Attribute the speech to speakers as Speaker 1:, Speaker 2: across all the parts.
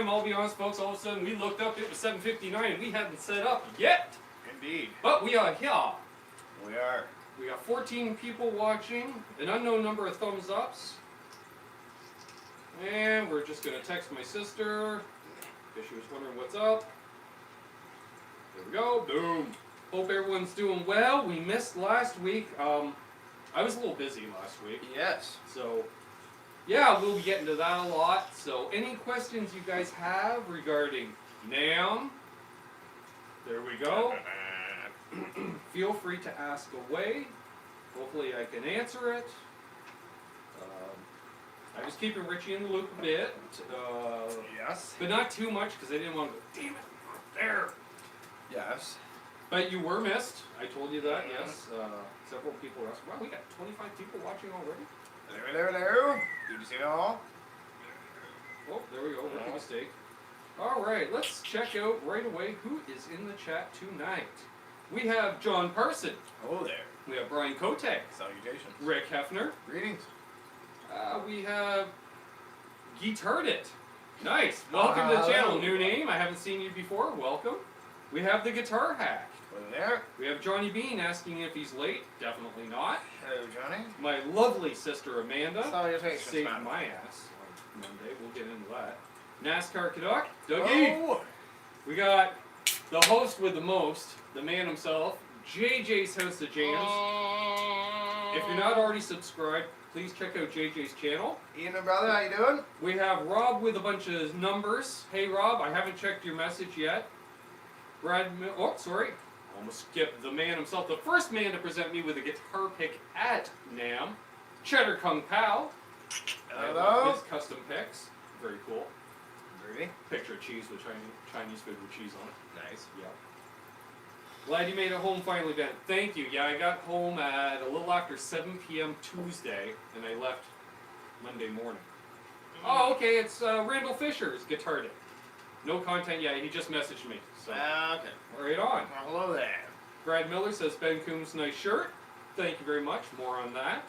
Speaker 1: I'll be honest, folks, all of a sudden we looked up, it was 7:59 and we hadn't set up yet.
Speaker 2: Indeed.
Speaker 1: But we are here.
Speaker 2: We are.
Speaker 1: We got 14 people watching, an unknown number of thumbs ups. And we're just going to text my sister, because she was wondering what's up. There we go, boom. Hope everyone's doing well. We missed last week. I was a little busy last week.
Speaker 2: Yes.
Speaker 1: So, yeah, we'll be getting to that a lot. So, any questions you guys have regarding NAMM, there we go. Feel free to ask away. Hopefully I can answer it. I was keeping Richie in the loop a bit.
Speaker 2: Yes.
Speaker 1: But not too much because I didn't want to go, damn it, not there.
Speaker 2: Yes.
Speaker 1: But you were missed. I told you that, yes. Several people were asking, wow, we got 25 people watching already?
Speaker 2: Hello. Did you see it all?
Speaker 1: Oh, there we go. Rookie mistake. All right, let's check out right away who is in the chat tonight. We have John Parson.
Speaker 2: Hello there.
Speaker 1: We have Brian Kote.
Speaker 2: Salutations.
Speaker 1: Rick Hefner.
Speaker 2: Greetings.
Speaker 1: We have Guitard It. Nice. Welcome to the channel. New name. I haven't seen you before. Welcome. We have the Guitar Hack.
Speaker 2: Hello there.
Speaker 1: We have Johnny Beane asking if he's late. Definitely not.
Speaker 2: Hello, Johnny.
Speaker 1: My lovely sister Amanda.
Speaker 2: Salutations,
Speaker 1: saved
Speaker 2: man.
Speaker 1: my ass on Monday. We'll get into that. NASCAR Canuck. Dougie.
Speaker 2: Oh.
Speaker 1: We got the host with the most, the man himself, JJ's House of Jams. If you're not already subscribed, please check out JJ's channel.
Speaker 2: Ian and brother, how you doing?
Speaker 1: We have Rob with a bunch of numbers. Hey Rob, I haven't checked your message yet. Almost skipped the man himself. The first man to present me with a guitar pick at NAMM, Cheddar Kung Pao.
Speaker 2: Hello.
Speaker 1: His custom picks. Very cool.
Speaker 2: Really?
Speaker 1: Picture of cheese with Chinese food with cheese on it.
Speaker 2: Nice.
Speaker 1: Yeah. Glad you made it home finally, Ben. Thank you. Yeah, I got home at a little after 7 p.m. Tuesday, and I left Monday morning. Oh, okay, it's Randall Fisher's Guitar Day. No content yet, he just messaged me. So,
Speaker 2: okay.
Speaker 1: right on.
Speaker 2: Well, hello there.
Speaker 1: Brad Miller says, Ben Coombs, nice shirt. Thank you very much. More on that.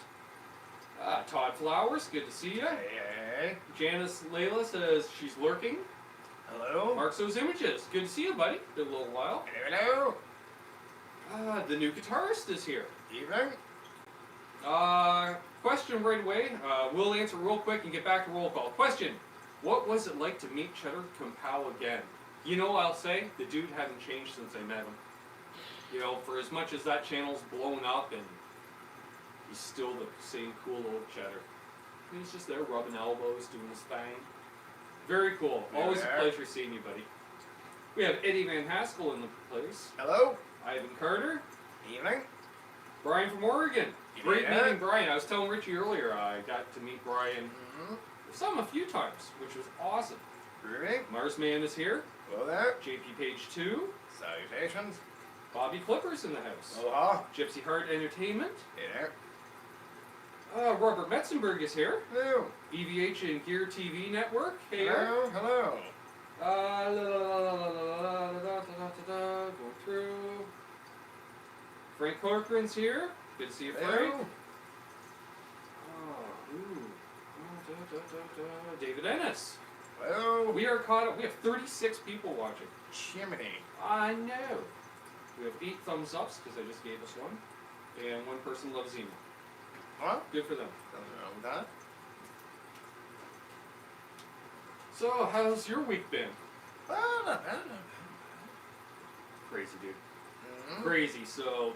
Speaker 1: Todd Flowers, good to see you.
Speaker 2: Hey.
Speaker 1: Janice Layla says she's lurking.
Speaker 2: Hello.
Speaker 1: Mark those images. Good to see you, buddy. Been a little while.
Speaker 2: Hello.
Speaker 1: The new guitarist is here.
Speaker 2: Evening.
Speaker 1: Question right away. We'll answer real quick and get back to roll call. Question. What was it like to meet Cheddar Kung Pao again? You know, I'll say, the dude hadn't changed since I met him. You know, for as much as that channel's blown up and he's still the same cool old Cheddar. He's just there rubbing elbows, doing his thing. Very cool. Always a pleasure seeing you, buddy. We have Eddie Van Haskell in the place.
Speaker 2: Hello.
Speaker 1: Ivan Carter.
Speaker 2: Evening.
Speaker 1: Brian from Oregon. Great
Speaker 2: Yeah.
Speaker 1: meeting Brian. I was telling Richie earlier, I got to meet Brian a few times, which was awesome.
Speaker 2: Really?
Speaker 1: Marsman is here.
Speaker 2: Hello there.
Speaker 1: JP Page 2.
Speaker 2: Salutations.
Speaker 1: Bobby Clippers in the house.
Speaker 2: Aloha.
Speaker 1: Gypsy Heart Entertainment.
Speaker 2: Hey there.
Speaker 1: Robert Metzenberg is here.
Speaker 2: Hello.
Speaker 1: EVH and Gear TV Network. Hey.
Speaker 2: Hello.
Speaker 1: Go through. Frank Corcoran's here. Good to see you, Frank.
Speaker 2: Hello.
Speaker 1: David Ennis.
Speaker 2: Hello.
Speaker 1: We are caught up. We have 36 people watching.
Speaker 2: Chimney.
Speaker 1: I know. We have 8 thumbs ups because I just gave us one. And 1 person loves email.
Speaker 2: What?
Speaker 1: Good for them.
Speaker 2: Nothing wrong with that.
Speaker 1: So, how's your week been?
Speaker 2: Well, not bad.
Speaker 1: Crazy, dude. Crazy. So,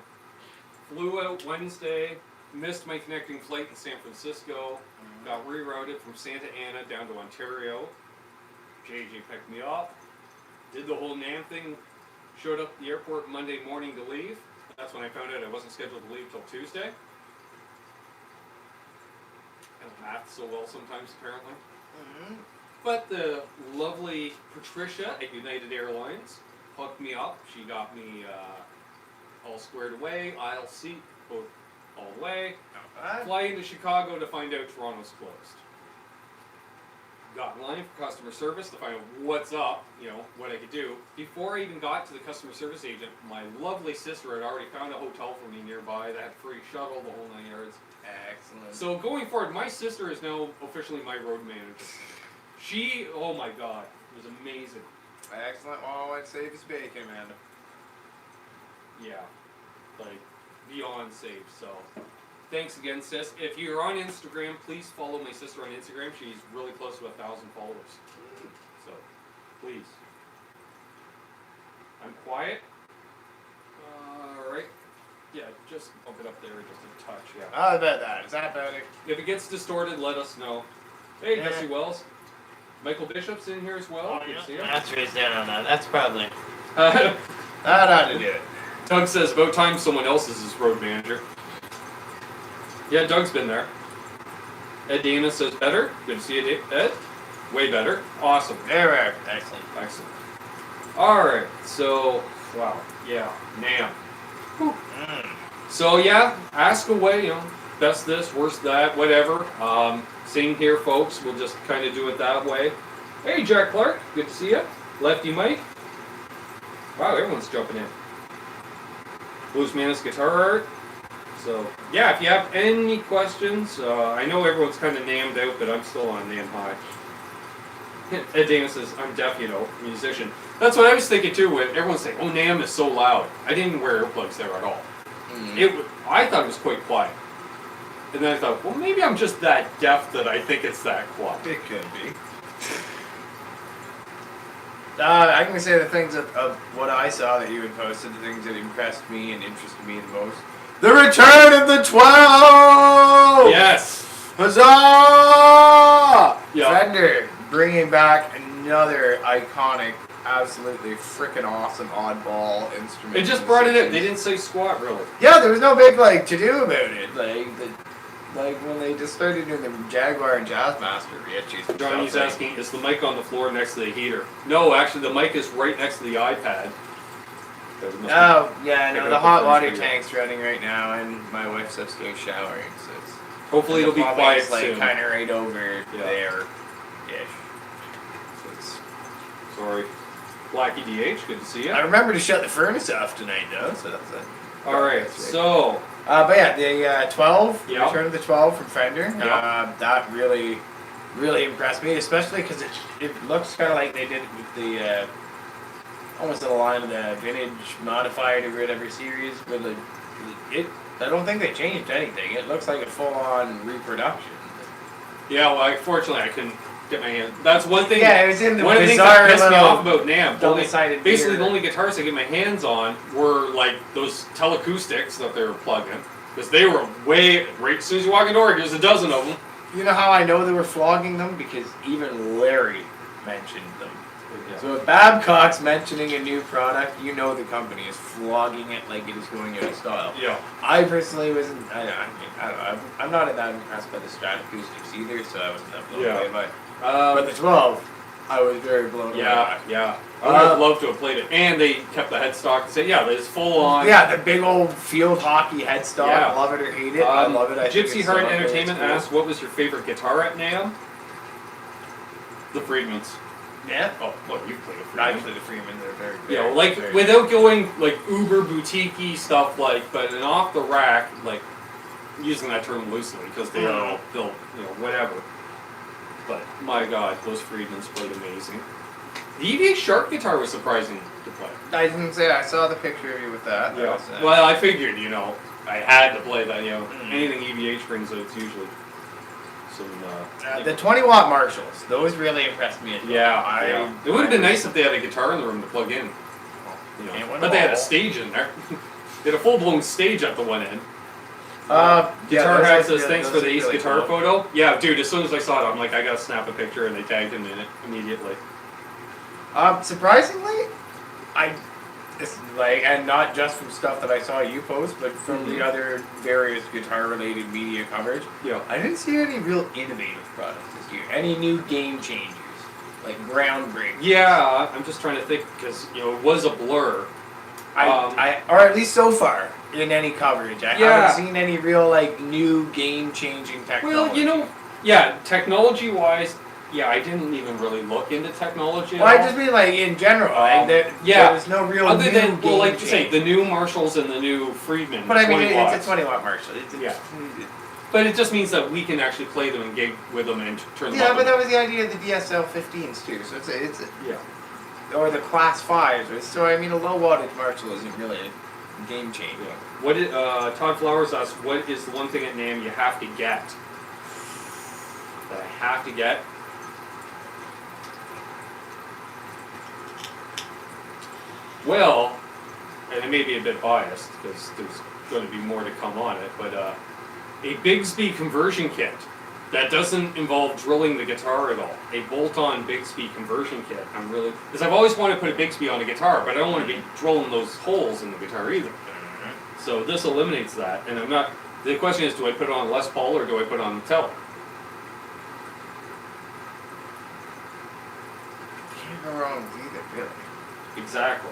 Speaker 1: flew out Wednesday, missed my connecting flight in San Francisco, got rerouted from Santa Ana down to Ontario. JJ picked me up, did the whole NAMM thing, showed up at the airport Monday morning to leave. That's when I found out I wasn't scheduled to leave till Tuesday. math so well sometimes, apparently.
Speaker 2: Mm-hmm.
Speaker 1: But the lovely Patricia at United Airlines hooked me up. She got me all squared away, aisle seat, both all the way. Fly into Chicago to find out Toronto's closed. Got in line for customer service to find out what's up, what I could do. Before I even got to the customer service agent, my lovely sister had already found a hotel for me nearby that had free shuttle, the whole 9 yards.
Speaker 2: Excellent.
Speaker 1: So going forward, my sister is now officially my road manager. She, oh my god, was amazing.
Speaker 2: Excellent. Oh, I'd say this bacon, Amanda.
Speaker 1: Yeah, like beyond safe. So thanks again, sis. If you're on Instagram, please follow my sister on Instagram. She's really close to 1,000 followers. So please. I'm quiet. All right. Yeah, just bump it up there just a touch. Yeah.
Speaker 2: How about that? Is that better?
Speaker 1: If it gets distorted, let us know. Hey,
Speaker 2: Yeah.
Speaker 1: Jesse Wells. Michael Bishop's in here as well. Good to see him.
Speaker 3: That's raised down on that. That's probably.
Speaker 2: That ought to do it.
Speaker 1: Doug says, about time someone else is his road manager. Yeah, Doug's been there. Ed Dana says, better. Good to see you, Ed. Way better. Awesome.
Speaker 2: There we are.
Speaker 3: Excellent.
Speaker 1: Excellent. Alright, so, wow. Yeah, NAMM. So, yeah, ask away, best this, worst that, whatever. Same here, folks. We'll just kind of do it that way. Hey, Jack Clark. Good to see you. Lefty Mike. Wow, everyone's jumping in. Blues Manus Guitar Art. So, yeah, if you have any questions, I know everyone's kind of NAMMed out, but I'm still on NAMM high. Ed Dana says, I'm deaf, musician. That's what I was thinking too, when everyone's saying, oh, NAMM is so loud. I didn't wear earplugs there at all. I thought it was quite quiet. And then I thought, well, maybe I'm just that deaf that I think it's that quiet.
Speaker 2: It could be. I can say the things of what I saw that you had posted, the things that impressed me and interested me the most. The return of the 12!
Speaker 1: Yes!
Speaker 2: Huzzah!
Speaker 1: Yeah.
Speaker 2: Fender bringing back another iconic, absolutely freaking awesome oddball instrument.
Speaker 1: They just brought it in. They didn't say squat, really.
Speaker 2: Yeah, there was no big to-do about it. Like when they just started doing the Jaguar and Jazzmaster riches.
Speaker 1: Johnny's asking, is the mic on the floor next to the heater? No, actually, the mic is right next to the iPad.
Speaker 2: Oh, yeah, no, the hot water
Speaker 1: tank's
Speaker 2: tank's running right now, and my wife's upstairs showering, so it's...
Speaker 1: Hopefully it'll be quiet soon.
Speaker 2: kind of right over there-ish. So it's...
Speaker 1: Sorry. Blackie DH, good to see you.
Speaker 2: I remember to shut the furnace off tonight, though, so that's it.
Speaker 1: Alright, so...
Speaker 2: but yeah, the 12,
Speaker 1: Yeah.
Speaker 2: Return of the 12 from Fender,
Speaker 1: Yeah.
Speaker 2: that really, really impressed me, especially because it looks kind of like they did it with the, almost in the line of the vintage modified or whatever series, but I don't think they changed anything. It looks like a full-on reproduction.
Speaker 1: Yeah, well, unfortunately, I couldn't get my hand... That's one thing...
Speaker 2: Yeah, it was in the
Speaker 1: one of the things
Speaker 2: bizarre
Speaker 1: that pissed me
Speaker 2: little
Speaker 1: off about NAMM.
Speaker 2: double-sided
Speaker 1: Basically,
Speaker 2: gear.
Speaker 1: the only guitars I get my hands on were, like, those teleacoustics that they were plugging. Because they were right as soon as you walk in the door, there's a dozen of them.
Speaker 2: You know how I know they were flogging them? Because even Larry mentioned them.
Speaker 1: Yeah.
Speaker 2: So if Babcock's mentioning a new product, you know the company is flogging it like it is going out of style.
Speaker 1: Yeah.
Speaker 2: I personally wasn't, I don't know, I'm not that impressed by the Strat Acoustics either, so I wasn't that blown away by it. But the 12, I was very blown away by.
Speaker 1: Yeah. I would have loved to have played it. And they kept the headstock and said, yeah, it's full on.
Speaker 2: Yeah, the big old field hockey headstock,
Speaker 1: Yeah.
Speaker 2: love it or hate it, I love it. I think
Speaker 1: Gypsy
Speaker 2: it's
Speaker 1: Heart
Speaker 2: so good,
Speaker 1: Entertainment
Speaker 2: it's cool.
Speaker 1: asked, what was your favorite guitar at NAMM? The Friedmans.
Speaker 2: Yeah?
Speaker 1: Oh, look, you played a
Speaker 2: I
Speaker 1: Friedman.
Speaker 2: play the Freeman, they're very good.
Speaker 1: You know, like, without going, like, uber boutique-y stuff, like, but an off-the-rack, like, using that term loosely, because they are all built, whatever. But, my God, those Friedmans played amazing. The EVA Sharp guitar was surprising to play.
Speaker 2: I didn't say, I saw the picture of you with that.
Speaker 1: Yeah.
Speaker 2: Was,
Speaker 1: Well, I figured, I had to play that, anything EVH brings out, it's usually some,
Speaker 2: the 20-watt Marshalls, those really impressed me as well.
Speaker 1: Yeah. It would have been nice if they had a guitar in the room to plug in.
Speaker 2: Can't win
Speaker 1: But they had a
Speaker 2: them all.
Speaker 1: stage in there. They had a full-blown stage at the one end.
Speaker 2: Yeah,
Speaker 1: Guitar
Speaker 2: those
Speaker 1: Hat
Speaker 2: are
Speaker 1: says,
Speaker 2: good-
Speaker 1: thanks
Speaker 2: those
Speaker 1: for the
Speaker 2: are
Speaker 1: Ace
Speaker 2: really
Speaker 1: guitar
Speaker 2: cool.
Speaker 1: photo. Yeah, dude, as soon as I saw it, I'm like, I gotta snap a picture, and they tagged him in it immediately.
Speaker 2: Surprisingly, It's like, and not just from stuff that I saw you post, but from the other various guitar-related media coverage.
Speaker 1: Yeah.
Speaker 2: I didn't see any real innovative products this year. Any new game changers, like groundbreaking.
Speaker 1: Yeah, I'm just trying to think because it was a blur.
Speaker 2: Or at least so far in any coverage, I haven't seen any real like new game-changing technology.
Speaker 1: Well, technology-wise, I didn't even really look into technology.
Speaker 2: Well, I just mean like in general. Like there was no real
Speaker 1: other
Speaker 2: new
Speaker 1: than
Speaker 2: game
Speaker 1: like you say,
Speaker 2: change.
Speaker 1: the new Marshalls and the new Friedman.
Speaker 2: But I mean,
Speaker 1: 20 watts.
Speaker 2: it's a 20-watt Marshall.
Speaker 1: But it just means that we can actually play them and gig with them and turn them
Speaker 2: Yeah,
Speaker 1: up.
Speaker 2: but that was the idea of the DSL 15s too. So it's or the Class 5s. So I mean, a low wattage Marshall isn't really a game changer.
Speaker 1: Yeah. What did Todd Flowers asked? What is the one thing at NAMM you have to get? That I have to get. Well, and it may be a bit biased because there's going to be more to come on it, but a Bigsby conversion kit that doesn't involve drilling the guitar at all. A bolt-on Bigsby conversion kit. Because I've always wanted to put a Bigsby on a guitar, but I don't want to be drilling those holes in the guitar either. So this eliminates that, and I'm not. The question is, do I put it on Les Paul or do I put it on the Tele?
Speaker 2: Can't go wrong with either, really.
Speaker 1: Exactly.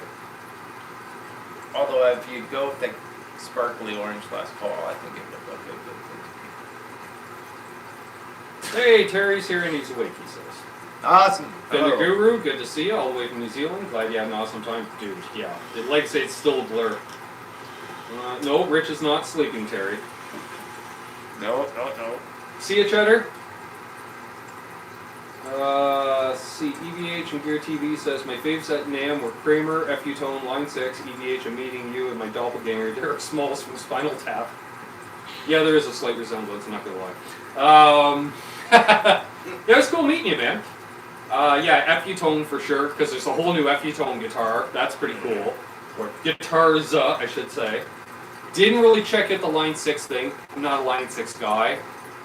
Speaker 2: Although if you go with the sparkly orange Les Paul, I think it would look good.
Speaker 1: Hey, Terry's here and he's awake, he says.
Speaker 2: Awesome.
Speaker 1: Been the Guru, good to see you, all the way from New Zealand. Glad you had an awesome time. Dude, yeah. Like I say, it's still a blur. No, Rich is not sleeping, Terry.
Speaker 2: No.
Speaker 1: See you, Cheddar. See, EVH and Gear TV says, my faves at NAMM were Kramer, FU Tone, Line 6, EVH, I'm meeting you, and my doppelganger, Derek Smalls from Spinal Tap. Yeah, there is a slight resemblance, I'm not gonna lie. It was cool meeting you, man. FU Tone for sure, because there's a whole new FU Tone guitar. That's pretty cool. Or guitars, I should say. Didn't really check out the Line 6 thing. I'm not a Line 6 guy.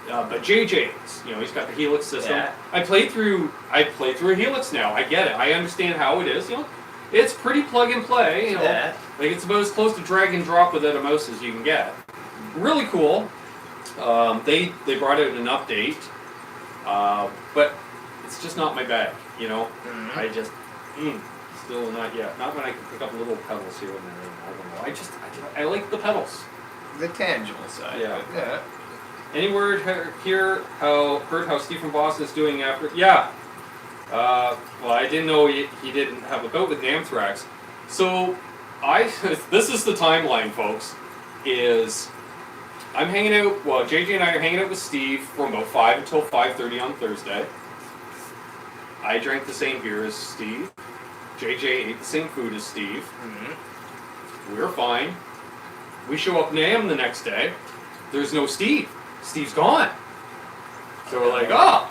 Speaker 1: But JJ is. He's got the Helix system.
Speaker 2: Yeah.
Speaker 1: I play through a Helix now. I get it. I understand how it is. It's pretty plug and play.
Speaker 2: Yeah.
Speaker 1: Like it's about as close to drag and drop without a mouse as you can get. Really cool. They brought out an update. But it's just not my bag,
Speaker 2: Mm-hmm.
Speaker 1: I just, still not yet. Not when I can pick up little pedals here and there. I don't know. I like the pedals.
Speaker 2: The tangible side.
Speaker 1: Yeah.
Speaker 2: Yeah.
Speaker 1: Any word here? Heard how Stephen Boss is doing after? Yeah. Well, I didn't know he didn't have a boat with Namthrax. So, this is the timeline, folks. I'm hanging out. Well, JJ and I are hanging out with Steve from about 5 until 5:30 on Thursday. I drank the same beer as Steve. JJ ate the same food as Steve.
Speaker 2: Mm-hmm.
Speaker 1: We were fine. We show up NAMM the next day. There's no Steve. Steve's gone. So we're like, oh.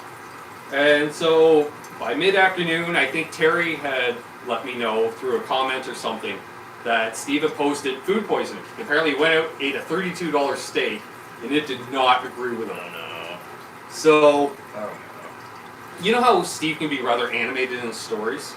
Speaker 1: And so by mid-afternoon, I think Terry had let me know through a comment or something that Steve had posted food poisoning. Apparently he went out, ate a $32 steak, and it did not agree with him. So, you know how Steve can be rather animated in his stories?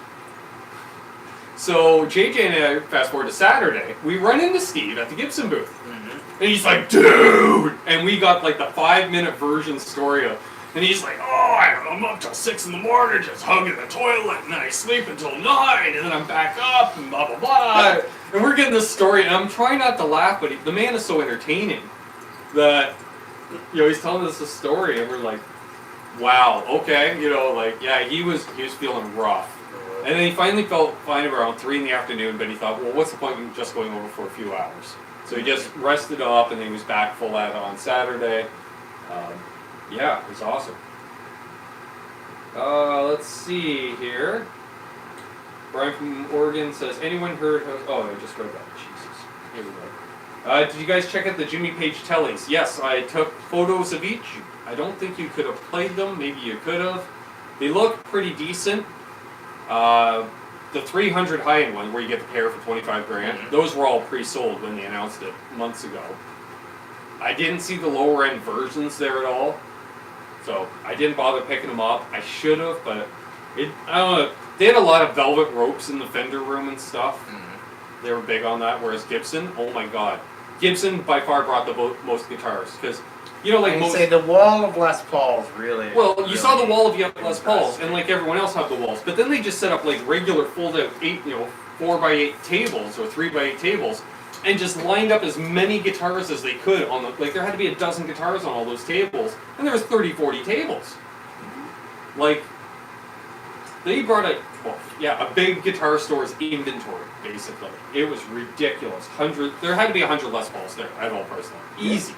Speaker 1: So JJ and I, fast forward to Saturday, we run into Steve at the Gibson booth. Mm-hmm. And he's like, dude! And we got like the 5-minute version story of, and he's like, oh, I'm up till 6 in the morning, just hugging the toilet, and then I sleep until 9, and then I'm back up, and blah, blah, blah. And we're getting this story, and I'm trying not to laugh, but the man is so entertaining that, he's telling us a story, and we're like, wow, okay, he was feeling rough. And then he finally felt fine around 3 in the afternoon, but he thought, well, what's the point in just going over for a few hours? So he just rested up, and then he was back full out on Saturday. It was awesome. Let's see here. Brian from Oregon says, anyone heard how... Oh, I just read that. Jesus. Here we go. Did you guys check out the Jimmy Page tellies? Yes, I took photos of each. I don't think you could have played them. Maybe you could have. They look pretty decent. The 300 high-end one, where you get the pair for $25,000, those were all pre-sold when they announced it months ago. I didn't see the lower-end versions there at all, so I didn't bother picking them up. I should have, but I don't know. They had a lot of velvet ropes in the Fender room and stuff. They were big on that. Whereas Gibson, oh my god, Gibson by far brought the most guitars because like
Speaker 2: I'd
Speaker 1: most.
Speaker 2: say the wall of Les Pauls really.
Speaker 1: Well, you
Speaker 2: really
Speaker 1: saw the wall of Les Pauls,
Speaker 2: impressed
Speaker 1: and
Speaker 2: me.
Speaker 1: like everyone else have the walls, but then they just set up like regular fold-out 4x8 tables or 3x8 tables, and just lined up as many guitars as they could on the. Like there had to be a dozen guitars on all those tables, and there was 30, 40 tables. Like they brought a big guitar store's inventory basically. It was ridiculous. There had to be 100 Les Pauls there at all price level. Easy.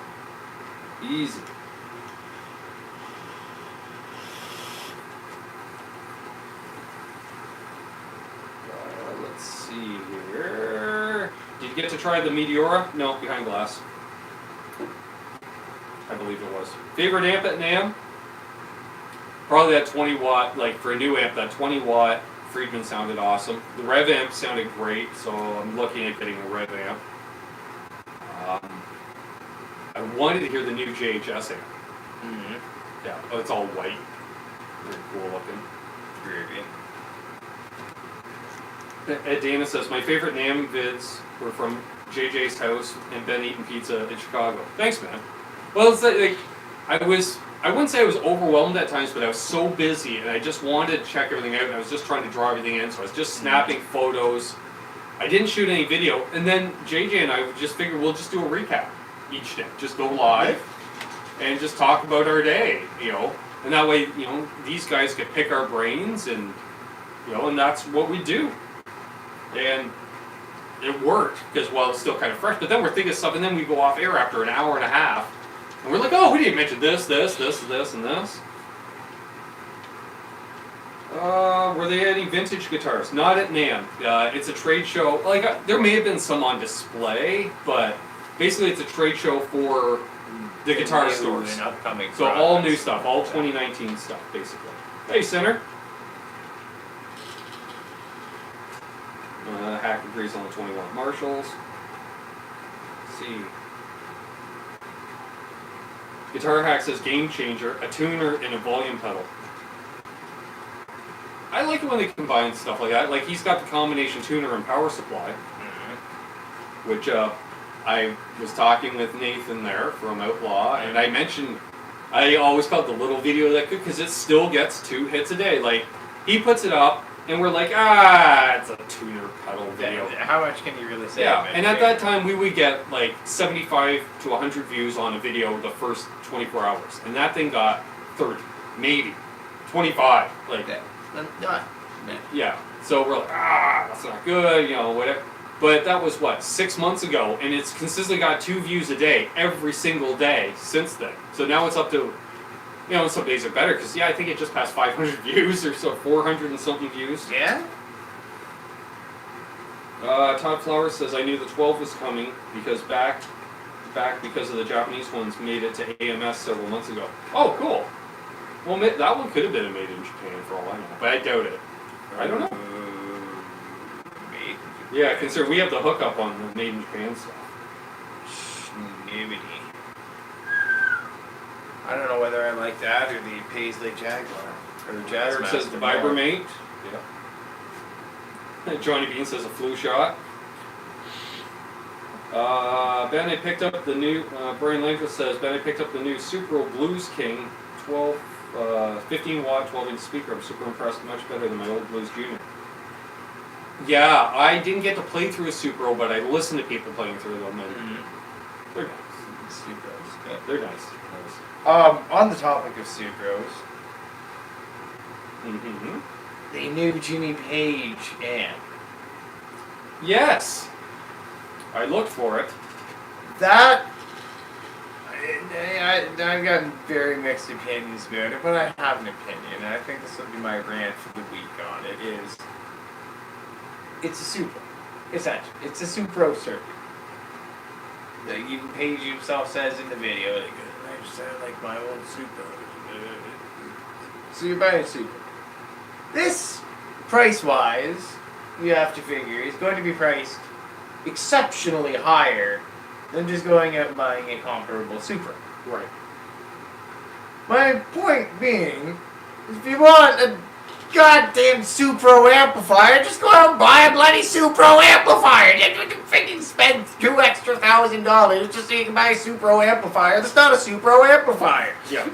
Speaker 1: Easy. Let's see here. Did you get to try the Meteora? No, behind glass. I believe it was. Favorite amp at NAMM? Probably that 20 watt, like for a new amp, that 20 watt Friedman sounded awesome. The Rev amp sounded great, so I'm looking at getting a Rev amp. I wanted to hear the new JHS amp.
Speaker 2: Mm-hmm.
Speaker 1: Yeah, it's all white. Very cool looking.
Speaker 2: Groovy.
Speaker 1: Ed Dana says, my favorite NAMM vids were from JJ's house and Ben eating pizza in Chicago. Thanks, man. Well, it's like I wouldn't say I was overwhelmed at times, but I was so busy and I just wanted to check everything out and I was just trying to draw everything in, so I was just snapping photos. I didn't shoot any video, and then JJ and I just figured we'll just do a recap each day. Just go live and just talk about our day, and that way, these guys could pick our brains and, and that's what we do. And it worked, because, it's still kind of fresh, but then we're thinking of stuff, and then we go off air after an hour and a half, and we're like, oh, we didn't mention this, and this. Were there any vintage guitars? Not at NAMM. It's a trade show. There may have been some on display, but basically it's a trade show for the guitar stores.
Speaker 2: And upcoming
Speaker 1: So
Speaker 2: products.
Speaker 1: all new stuff, all 2019 stuff, basically. Hey, Center. Hack agrees on the 21 Marshalls. Let's see. Guitar Hack says game changer, a tuner, and a volume pedal. I like it when they combine stuff like that. Like he's got the combination tuner and power supply, which I was talking with Nathan there from Outlaw, and I mentioned I always call it the little video that could, because it still gets 2 hits a day. Like he puts it up, and we're like, it's a tuner pedal video.
Speaker 2: How much can you really say?
Speaker 1: Yeah, and at that time we would get like 75 to 100 views on a video the first 24 hours, and that thing got 30, maybe 25. Like,
Speaker 2: Not.
Speaker 1: yeah. So we're like, that's not good, whatever. But that was 6 months ago, and it's consistently got 2 views a day every single day since then. So now it's up to, some days are better because I think it just passed 500 views or so, 400 and something views.
Speaker 2: Yeah?
Speaker 1: Todd Flowers says, I knew the 12 was coming because back because of the Japanese ones made it to AMS several months ago. Oh, cool. Well, that one could have been made in Japan for all I know, but I doubt it. I don't know. Yeah, consider we have the hookup on the made in Japan stuff.
Speaker 2: Schnibbity. I don't know whether I like that or the Paisley Jaguar. Or the Jazz
Speaker 1: Eric says the Vibromate. Yeah. Johnny Bean says a flu shot. Ben, I picked up the new, Brian Langford says, Ben, I picked up the new Supro Blues King 15 watt, 12 inch speaker. I'm super impressed, much better than my old Blues Junior. Yeah, I didn't get to play through a Supro, but I listened to people playing through them, and they're nice.
Speaker 2: Supros.
Speaker 1: Yeah, they're nice.
Speaker 2: On the topic of Supros, the new Jimmy Page amp.
Speaker 1: Yes! I looked for it.
Speaker 2: That I've gotten very mixed opinions about it, but I have an opinion, and I think this will be my rant for the week on it. It's a Supro. Essentially, it's a Supro circuit. Even Page himself says in the video, I just sound like my old Supro. So you're buying a Supro. This, price-wise, you have to figure, is going to be priced exceptionally higher than just going out and buying a comparable Supra.
Speaker 1: Right.
Speaker 2: My point being, if you want a goddamn Supro amplifier. Just go out and buy a bloody Supro amplifier. You can freaking spend $2,000 just so you can buy a Supro amplifier. That's not a Supro amplifier.
Speaker 1: Yeah.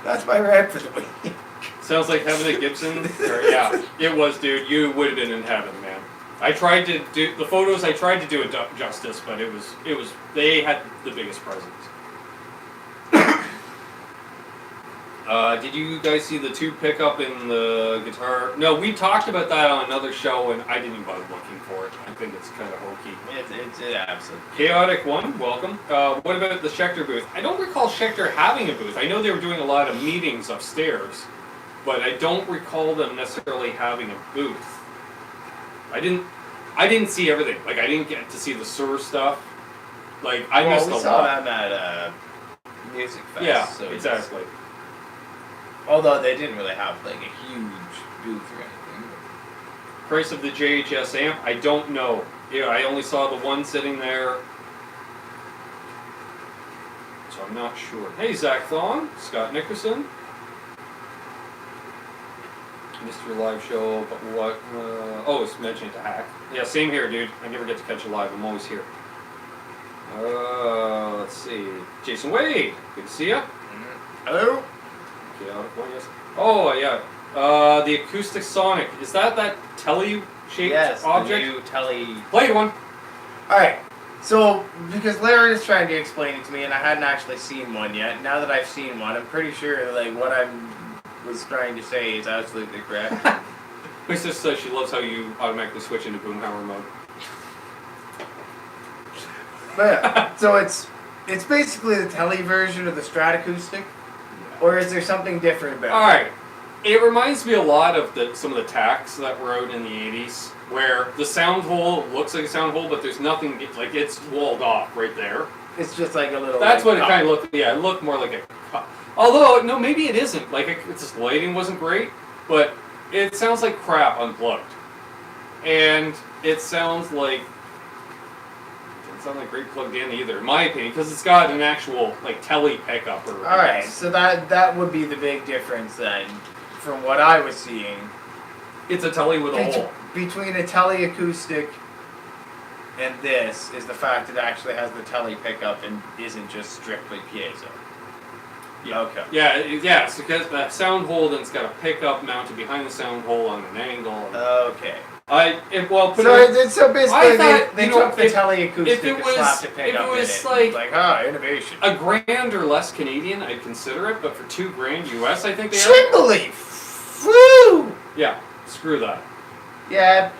Speaker 2: That's my rant for the week.
Speaker 1: Sounds like having a Gibson. Or, yeah, it was, dude. You would have been in heaven, man. I tried to do the photos. I tried to do it justice, but it was. They had the biggest presents. Did you guys see the tube pickup in the guitar? No, we talked about that on another show, and I didn't even bother looking for it. I think it's kind of hokey.
Speaker 2: It's absolutely.
Speaker 1: Chaotic One, welcome. What about the Schecter booth? I don't recall Schecter having a booth. I know they were doing a lot of meetings upstairs, but I don't recall them necessarily having a booth. I didn't see everything. Like, I didn't get to see the Sur stuff. Like, I missed a lot.
Speaker 2: We saw them at Music Fest.
Speaker 1: Yeah,
Speaker 2: so
Speaker 1: exactly.
Speaker 2: Although they didn't really have like a huge booth or anything.
Speaker 1: Price of the JHS amp? I don't know. Yeah, I only saw the one sitting there. So I'm not sure. Hey, Zach Thong, Scott Nickerson. Missed your live show, but what? Oh, it's mentioned to hack. Yeah, same here, dude. I never get to catch you live. I'm always here. Let's see. Jason Wade, good to see ya.
Speaker 2: Hello.
Speaker 1: Chaotic One, yes. Oh, yeah. The Acoustic Sonic. Is that telly-shaped object?
Speaker 2: The new telly.
Speaker 1: Play one.
Speaker 2: Alright, so because Larry was trying to explain it to me and I hadn't actually seen one yet, now that I've seen one, I'm pretty sure like what I was trying to say is absolutely correct.
Speaker 1: My sister says she loves how you automatically switch into Boomhauer mode.
Speaker 2: But yeah, so it's basically the telly version of the Stratacoustic, or is there something different about it?
Speaker 1: Alright. It reminds me a lot of some of the tacks that were out in the 80s, where the sound hole looks like a sound hole, but there's nothing, like it's walled off right there.
Speaker 2: It's just like a little.
Speaker 1: That's
Speaker 2: like,
Speaker 1: what it kind of looked. Yeah, it looked more like a cup. Although no, maybe it isn't. Like it's just lighting wasn't great, but it sounds like crap unplugged, and it sounds like. It doesn't sound like great plugged in either, in my opinion, because it's got an actual like telly pickup. Or
Speaker 2: all right, so that would be the big difference then, from what I was seeing.
Speaker 1: It's a telly with a hole.
Speaker 2: Between a telly acoustic and this is the fact that it actually has the telly pickup and isn't just strictly piezo.
Speaker 1: Yeah.
Speaker 2: Okay.
Speaker 1: Yeah, so because the sound hole, then it's got a pickup mounted behind the sound hole on an angle.
Speaker 2: Okay.
Speaker 1: So
Speaker 2: basically they took the telly acoustic and slapped a pickup in it.
Speaker 1: Like
Speaker 2: innovation.
Speaker 1: $1,000 or less Canadian, I'd consider it, but for $2,000 US, I think they are.
Speaker 2: Chimbally! Woo!
Speaker 1: Yeah, screw that.
Speaker 2: Yeah.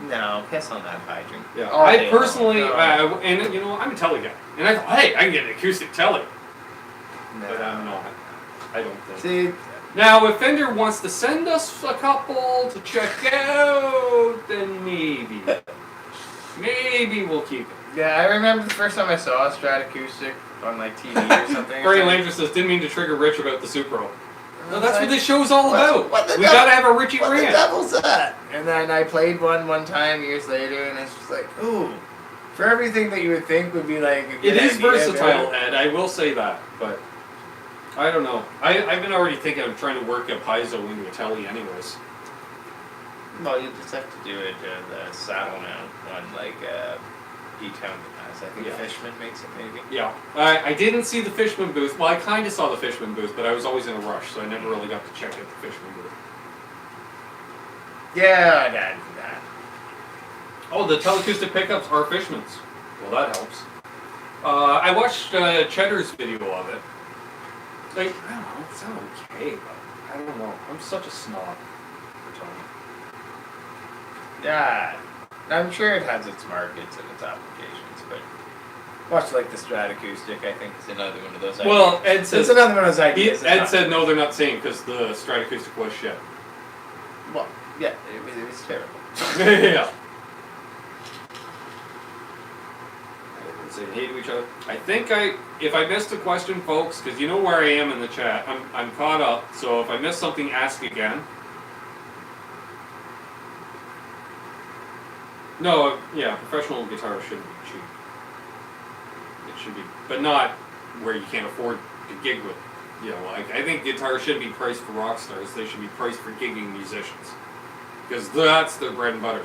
Speaker 2: No, piss on that hydrant.
Speaker 1: Yeah, I personally, and you know, I'm a telly guy, and I thought, hey, I can get an acoustic telly.
Speaker 2: No.
Speaker 1: But I'm not. I don't think.
Speaker 2: See,
Speaker 1: now, if Fender wants to send us a couple to check out, then maybe. Maybe we'll keep it.
Speaker 2: yeah, I remember the first time I saw a Stratacoustic on like TV or something.
Speaker 1: Barry Langer says, didn't mean to trigger Rich about the Supro. No, that's what this show's all about. We gotta have a Richie
Speaker 2: what
Speaker 1: rant.
Speaker 2: the devil's that? And then I played one time years later, and it's just like, ooh. For everything that you would think would be like a good
Speaker 1: It is
Speaker 2: idea,
Speaker 1: versatile, Ed. I will say that, but I don't know. I've been already thinking of trying to work a piezo into a telly, anyways.
Speaker 2: Well, you just have to do it the saddle mount on like E-Town has. I think Fishman makes it maybe.
Speaker 1: Yeah, I didn't see the Fishman booth. Well, I kind of saw the Fishman booth, but I was always in a rush, so I never really got to check out the Fishman booth.
Speaker 2: Yeah, I got that.
Speaker 1: Oh, the teleacoustic pickups are Fishman's. Well, that helps. I watched Cheddar's video of it. Like, I don't know, it sounded okay, but I don't know. I'm such a snob for Tony.
Speaker 2: Yeah, I'm sure it has its markets and its applications, but much like the Stratacoustic, I think it's another one of those ideas.
Speaker 1: Well, Ed says...
Speaker 2: It's another one of those ideas.
Speaker 1: Ed said no, they're not saying because the Stratacoustic was shit.
Speaker 2: Well, yeah, it was terrible.
Speaker 1: Yeah. Say hey to each other. I think if I missed a question, folks, because you know where I am in the chat, I'm caught up, so if I missed something, ask again. No, yeah, professional guitar shouldn't be cheap. It should be, but not where you can't afford to gig with You know, like, I think guitars shouldn't be priced for rock stars. They should be priced for gigging musicians. Because that's their bread and butter.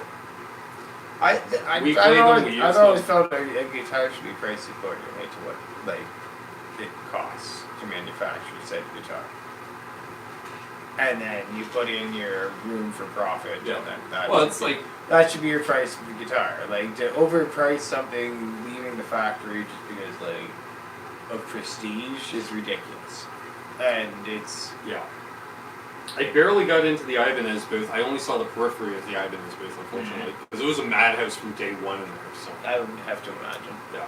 Speaker 2: I've always felt a guitar should be priced accordingly to what like it costs to manufacture said guitar, and then you put in your room for profit.
Speaker 1: Yeah.
Speaker 2: And then that
Speaker 1: Well,
Speaker 2: should
Speaker 1: it's
Speaker 2: be,
Speaker 1: like,
Speaker 2: that should be your price of the guitar. Like to overprice something leaving the factory just because like of prestige is ridiculous, and it's
Speaker 1: yeah. I barely got into the Ibanez booth. I only saw the periphery of the Ibanez booth, unfortunately, because it was a madhouse from day one in there. So
Speaker 2: I would have to imagine.
Speaker 1: yeah,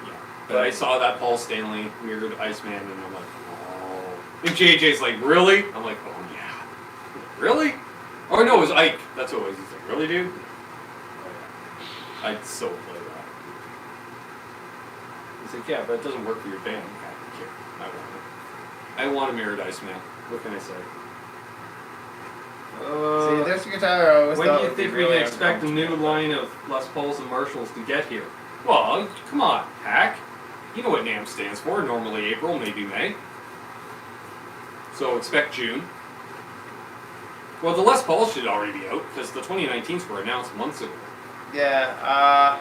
Speaker 1: yeah. But I saw that Paul Stanley mirrored Iceman, and I'm like, oh. And JJ's like, really? I'm like, oh yeah, really? Oh no, it was Ike. That's what it was. He's like, really, dude? Oh yeah. I'd so play that. He's like, yeah, but it doesn't work for your band. I don't care. I want it. I want a mirrored Iceman. What can I say?
Speaker 2: See, this guitar I always
Speaker 1: When
Speaker 2: thought
Speaker 1: do you
Speaker 2: would be
Speaker 1: think we
Speaker 2: really
Speaker 1: can expect a new
Speaker 2: uncomfortable.
Speaker 1: line of Les Pauls and Marshalls to get here? Well, come on, Hack. You know what NAMM stands for. Normally April, maybe May. So expect June. Well, the Les Pauls should already be out, because the 2019s were announced months ago.
Speaker 2: Yeah,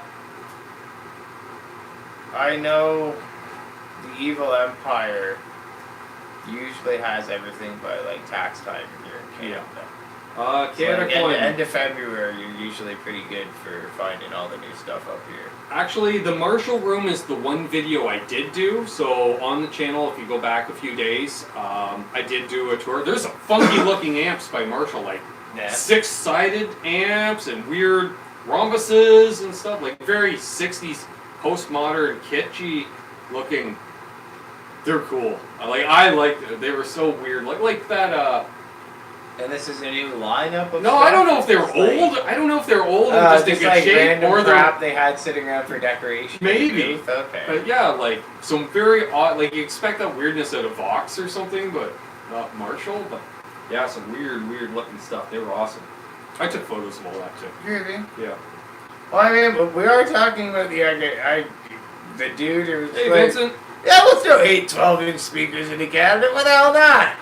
Speaker 2: I know the Evil Empire usually has everything by like tax time here in Canada. So,
Speaker 1: Canada
Speaker 2: like,
Speaker 1: Coin.
Speaker 2: end of February, you're usually pretty good for finding all the new stuff up here.
Speaker 1: Actually, the Marshall room is the one video I did do. So on the channel, if you go back a few days, I did do a tour. There's some funky looking amps by Marshall, like
Speaker 2: Yeah.
Speaker 1: 6-sided amps and weird rhombuses and stuff, like very 60s postmodern kitschy looking. They're cool. I liked it. They were so weird, like that.
Speaker 2: And this is a new lineup of
Speaker 1: No,
Speaker 2: stuff?
Speaker 1: I don't know if they're
Speaker 2: It's like-
Speaker 1: old. I don't know if they're old and just in good
Speaker 2: like
Speaker 1: shape,
Speaker 2: random
Speaker 1: or they're.
Speaker 2: crap they had sitting around for decoration. in the
Speaker 1: Maybe.
Speaker 2: booth? Okay.
Speaker 1: But yeah, like some very odd, like you expect that weirdness out of Vox or something, but not Marshall. But yeah, some weird looking stuff. They were awesome. I took photos of all that too.
Speaker 2: Really?
Speaker 1: Yeah.
Speaker 2: Well, I mean, but we are talking about the dude who was
Speaker 1: Hey
Speaker 2: like,
Speaker 1: Vincent,
Speaker 2: yeah, let's throw 8 12-inch speakers in the cabinet. What the hell not?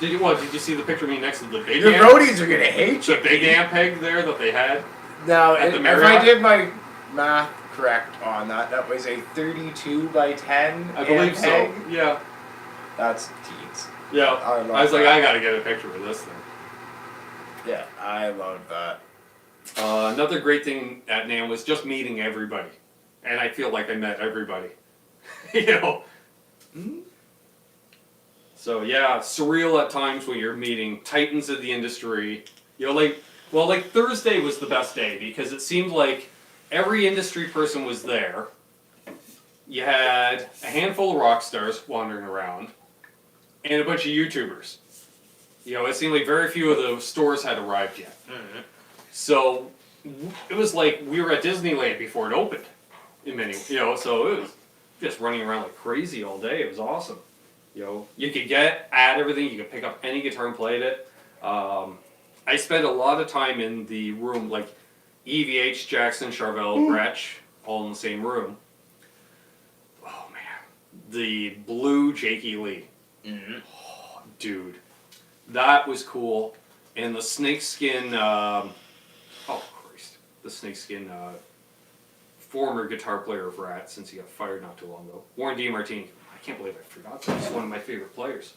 Speaker 1: did you see the picture of me next to the big
Speaker 2: Your
Speaker 1: amp?
Speaker 2: roadies are gonna hate you.
Speaker 1: The big amp peg there that they had.
Speaker 2: Now,
Speaker 1: At the
Speaker 2: if
Speaker 1: Marriott?
Speaker 2: I did my math correct on that, that was a 32 by 10
Speaker 1: I believe
Speaker 2: amp
Speaker 1: so.
Speaker 2: peg.
Speaker 1: Yeah.
Speaker 2: That's teens.
Speaker 1: Yeah.
Speaker 2: I love
Speaker 1: I was like,
Speaker 2: that.
Speaker 1: I gotta get a picture of this thing.
Speaker 2: Yeah, I love that.
Speaker 1: Another great thing at NAMM was just meeting everybody, and I feel like I met everybody. you know. So yeah, surreal at times when you're meeting titans of the industry. You know, like Thursday was the best day because it seemed like every industry person was there. You had a handful of rock stars wandering around, and a bunch of YouTubers. You know, it seemed like very few of those stores had arrived yet.
Speaker 2: Mm-hmm.
Speaker 1: So it was like we were at Disneyland before it opened. In many, so it was just running around like crazy all day. It was awesome. You know, you could add everything. You could pick up any guitar and play it. I spent a lot of time in the room, like EVH, Jackson, Charvel, Gretsch, all in the same room. Oh man, the blue Jakey Lee, oh, dude, that was cool. And the snakeskin, oh Christ, the snakeskin former guitar player of Rat, since he got fired not too long ago, Warren DeMartini. I can't believe I forgot that. He's one of my favorite players.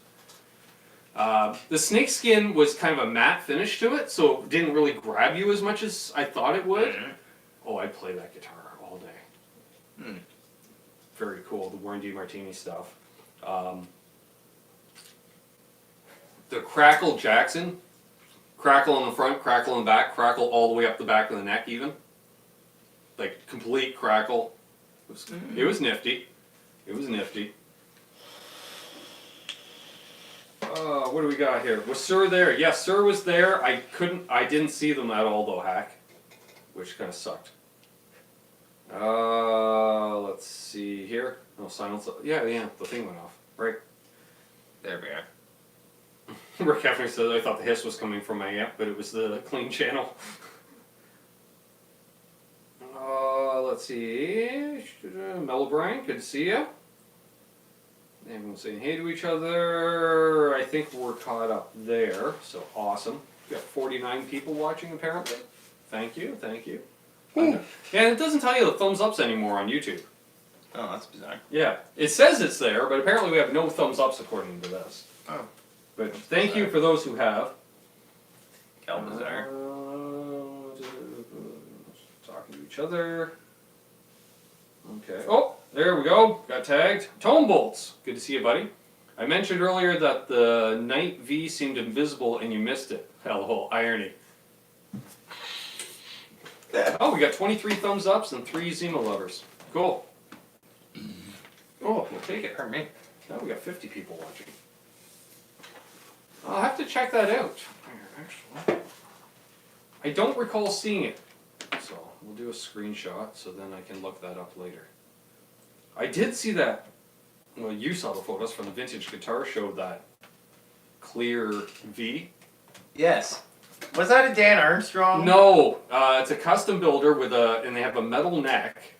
Speaker 1: The snakeskin was kind of a matte finish to it, so it didn't really grab you as much as I thought it would. Oh, I'd play that guitar all day. Very cool, the Warren DeMartini stuff. The Crackle Jackson, crackle in the front, crackle in the back, crackle all the way up the back of the neck even. Like complete crackle. It was nifty. It was nifty. What do we got here? Was Sir there? Yes, Sir was there. I didn't see them at all though, Hack. Which kind of sucked. Let's see here. No silence. Yeah, the thing went off. Right.
Speaker 2: There we are.
Speaker 1: Rick Hefner said I thought the hiss was coming from my amp, but it was the clean channel. Let's see. Mellow Brian, good to see you. Everyone's saying hey to each other. I think we're caught up there, so awesome. We got 49 people watching apparently. Thank you, thank you. And it doesn't tell you the thumbs ups anymore on YouTube.
Speaker 2: Oh, that's bizarre.
Speaker 1: Yeah, it says it's there, but apparently we have no thumbs ups according to this.
Speaker 2: Oh.
Speaker 1: But thank you for those who have.
Speaker 2: Bizarre.
Speaker 1: Talking to each other. Okay. Oh, there we go. Got tagged. Tone bolts. Good to see you, buddy. I mentioned earlier that the Night V seemed invisible and you missed it. Hello, irony. Oh, we got 23 thumbs ups and 3 Zima lovers. Cool. Oh, we'll take it.
Speaker 2: Pardon me.
Speaker 1: Now we got 50 people watching. I'll have to check that out. Actually, I don't recall seeing it. So we'll do a screenshot so then I can look that up later. I did see that. Well, you saw the photos from the Vintage Guitar Show, that clear V.
Speaker 2: Yes. Was that a Dan Armstrong?
Speaker 1: No, it's a custom builder with and they have a metal neck.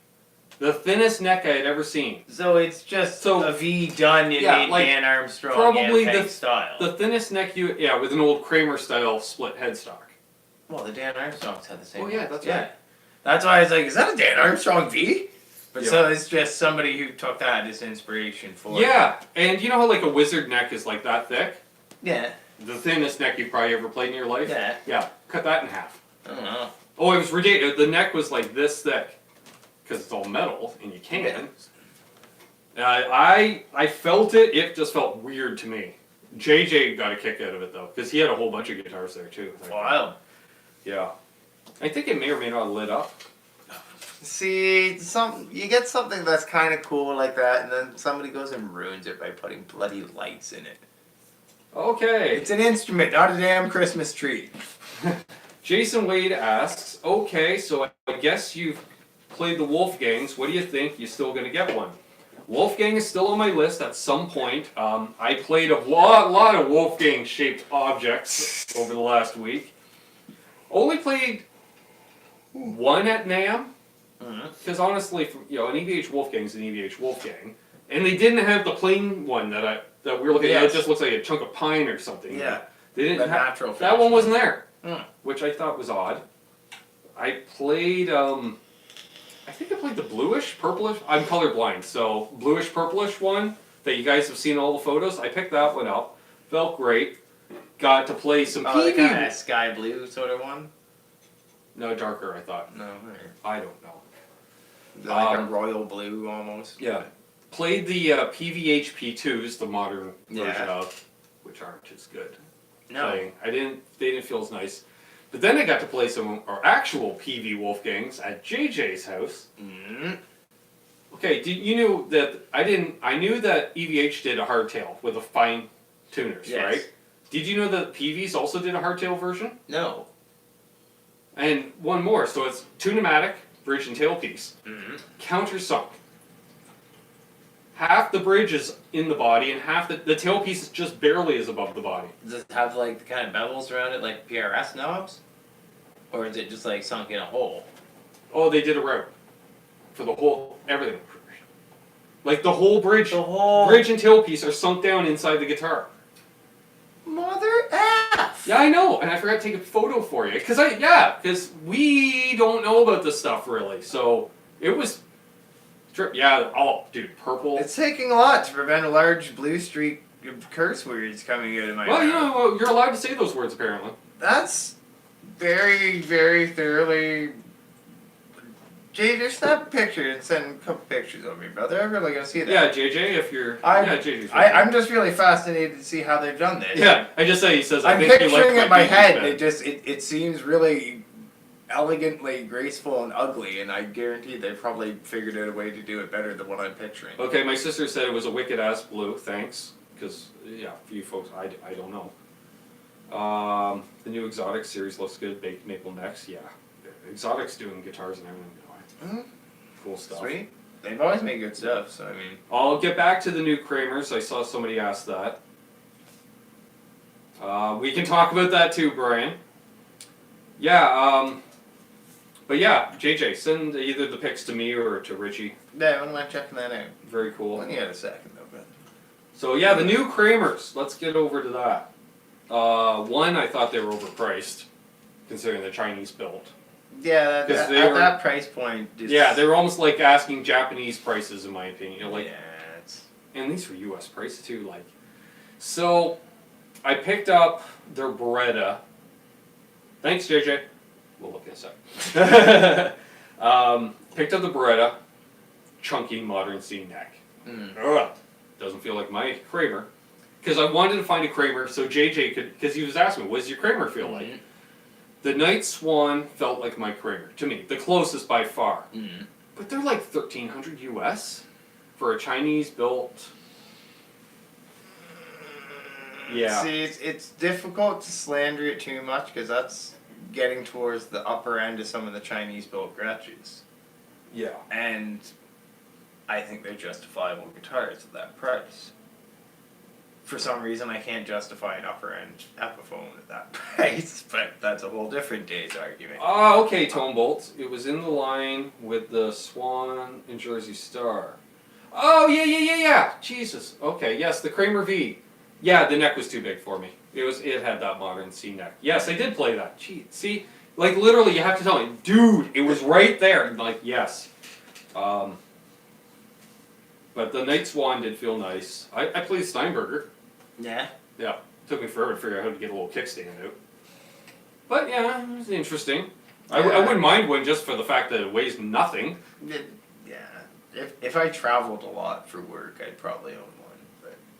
Speaker 1: The thinnest neck I had ever seen.
Speaker 2: So it's just a V done in
Speaker 1: like
Speaker 2: Dan Armstrong
Speaker 1: probably
Speaker 2: and style.
Speaker 1: The thinnest neck with an old Kramer style split headstock.
Speaker 2: Well, the Dan Armstrongs had the same.
Speaker 1: Oh yeah, that's right.
Speaker 2: That's why I was like, is that a Dan Armstrong V? But
Speaker 1: Yeah.
Speaker 2: so it's just somebody who took that as inspiration for it.
Speaker 1: Yeah, and you know how like a wizard neck is like that thick?
Speaker 2: Yeah.
Speaker 1: The thinnest neck you've probably ever played in your life?
Speaker 2: Yeah.
Speaker 1: Yeah, cut that in half.
Speaker 2: I don't know.
Speaker 1: Oh, it was ridiculous. The neck was like this thick. Because it's all metal, and you can. I felt it. It just felt weird to me. JJ got a kick out of it though, because he had a whole bunch of guitars there too.
Speaker 2: Wild.
Speaker 1: Yeah. I think it may or may not have lit up.
Speaker 2: See, you get something that's kind of cool like that, and then somebody goes and ruins it by putting bloody lights in it.
Speaker 1: Okay.
Speaker 2: It's an instrument, not a damn Christmas tree.
Speaker 1: Jason Wade asks, okay, so I guess you've played the Wolfgangs. What do you think? You still gonna get one? Wolfgang is still on my list at some point. I played a lot of Wolfgang-shaped objects over the last week. Only played one at NAMM. Because honestly, an EVH Wolfgang is an EVH Wolfgang, and they didn't have the plain one that we're looking at. It just looks like a chunk of pine or something.
Speaker 2: Yeah.
Speaker 1: They didn't have
Speaker 2: natural.
Speaker 1: That one wasn't there,
Speaker 2: Mm.
Speaker 1: which I thought was odd. I played. I think I played the bluish, purplish. I'm colorblind, so bluish, purplish one that you guys have seen all the photos. I picked that one up. Felt great. Got to play some
Speaker 2: The
Speaker 1: PV.
Speaker 2: kind of sky blue sort of one.
Speaker 1: No, darker. I thought.
Speaker 2: No.
Speaker 1: I don't know.
Speaker 2: Like a royal blue almost.
Speaker 1: Yeah. Played the PVH P2s, the modern version of, which aren't as good.
Speaker 2: No.
Speaker 1: They didn't feel as nice. But then I got to play some actual PV Wolfgangs at JJ's house.
Speaker 2: Mm.
Speaker 1: Okay, you knew that I knew that EVH did a hardtail with the fine tuners, right? Did you know that PVs also did a hardtail version?
Speaker 2: No.
Speaker 1: And one more, so it's tunematic, bridge and tailpiece.
Speaker 2: Mm-hmm.
Speaker 1: Countersunk. Half the bridge is in the body and half the tailpiece is just barely is above the body.
Speaker 2: Does it have like the kind of bevels around it like PRS knobs? Or is it just like sunk in a hole?
Speaker 1: Oh, they did a route for the whole, everything. Like the whole bridge.
Speaker 2: The whole...
Speaker 1: Bridge and tailpiece are sunk down inside the guitar.
Speaker 2: Mother F!
Speaker 1: Yeah, I know, and I forgot to take a photo for you. Because we don't know about this stuff really. So it was, dude, purple.
Speaker 2: It's taking a lot to prevent a large blue streak of curse words coming out of my
Speaker 1: Well,
Speaker 2: mouth.
Speaker 1: you're allowed to say those words apparently.
Speaker 2: That's very, very thoroughly... JJ, snap a picture and send a couple pictures of me, brother. I'm really gonna see that.
Speaker 1: Yeah, JJ, if you're... JJ's
Speaker 2: I'm just really fascinated to see how they've done this.
Speaker 1: Yeah, I just say, he says,
Speaker 2: I'm
Speaker 1: think you
Speaker 2: picturing
Speaker 1: like
Speaker 2: it in my head,
Speaker 1: bed.
Speaker 2: it seems really elegantly graceful and ugly, and I guarantee they probably figured out a way to do it better than what I'm picturing.
Speaker 1: Okay, my sister said it was a wicked ass blue, thanks. Because, for you folks, I don't know. The new Exotic series looks good, Baked Maple Necks, yeah. Exotic's doing guitars and everything.
Speaker 2: Mm-hmm.
Speaker 1: Cool stuff.
Speaker 2: Sweet. They've always made good stuff, so I mean...
Speaker 1: I'll get back to the new Kramers. I saw somebody ask that. We can talk about that too, Brian. Yeah, but yeah, JJ, send either the pics to me or to Richie.
Speaker 2: Yeah, when am I checking that out?
Speaker 1: Very cool.
Speaker 2: When you had a second though,
Speaker 1: So yeah, the new Kramers. Let's get over to that. One, I thought they were overpriced, considering the Chinese built.
Speaker 2: Yeah,
Speaker 1: 'Cause
Speaker 2: at
Speaker 1: they were-
Speaker 2: that price point. Just,
Speaker 1: Yeah, they were almost like asking Japanese prices, in my opinion. You know, like,
Speaker 2: yeah, it's,
Speaker 1: and these were U.S. prices too. Like, so I picked up their Beretta. Thanks, JJ. We'll look this up. Picked up the Beretta, chunky modern C neck. Ugh, doesn't feel like my Kramer. Because I wanted to find a Kramer so JJ could, because he was asking me, what does your Kramer feel like? The Night Swan felt like my Kramer, to me, the closest by far. But they're like $1,300 US for a Chinese built. Yeah.
Speaker 2: See, it's difficult to slander it too much because that's getting towards the upper end of some of the Chinese built Gretches.
Speaker 1: Yeah.
Speaker 2: And I think they're justifiable guitars at that price. For some reason, I can't justify an upper end Epiphone at that price, but that's a whole different day's argument.
Speaker 1: Oh, okay, Tone Bolts. It was in the line with the Swan and Jersey Star. Oh, yeah. Jesus. Okay, yes, the Kramer V. Yeah, the neck was too big for me. It had that modern C neck. Yes, I did play that. Gee, see, like literally, you have to tell me, dude, it was right there. And like, yes. But the Night Swan did feel nice. I played Steinberger.
Speaker 2: Yeah.
Speaker 1: Yeah, took me forever to figure out how to get a little kickstand out. But yeah, it was interesting. I wouldn't mind one just for the fact that it weighs nothing.
Speaker 2: Yeah. If I traveled a lot for work, I'd probably own one.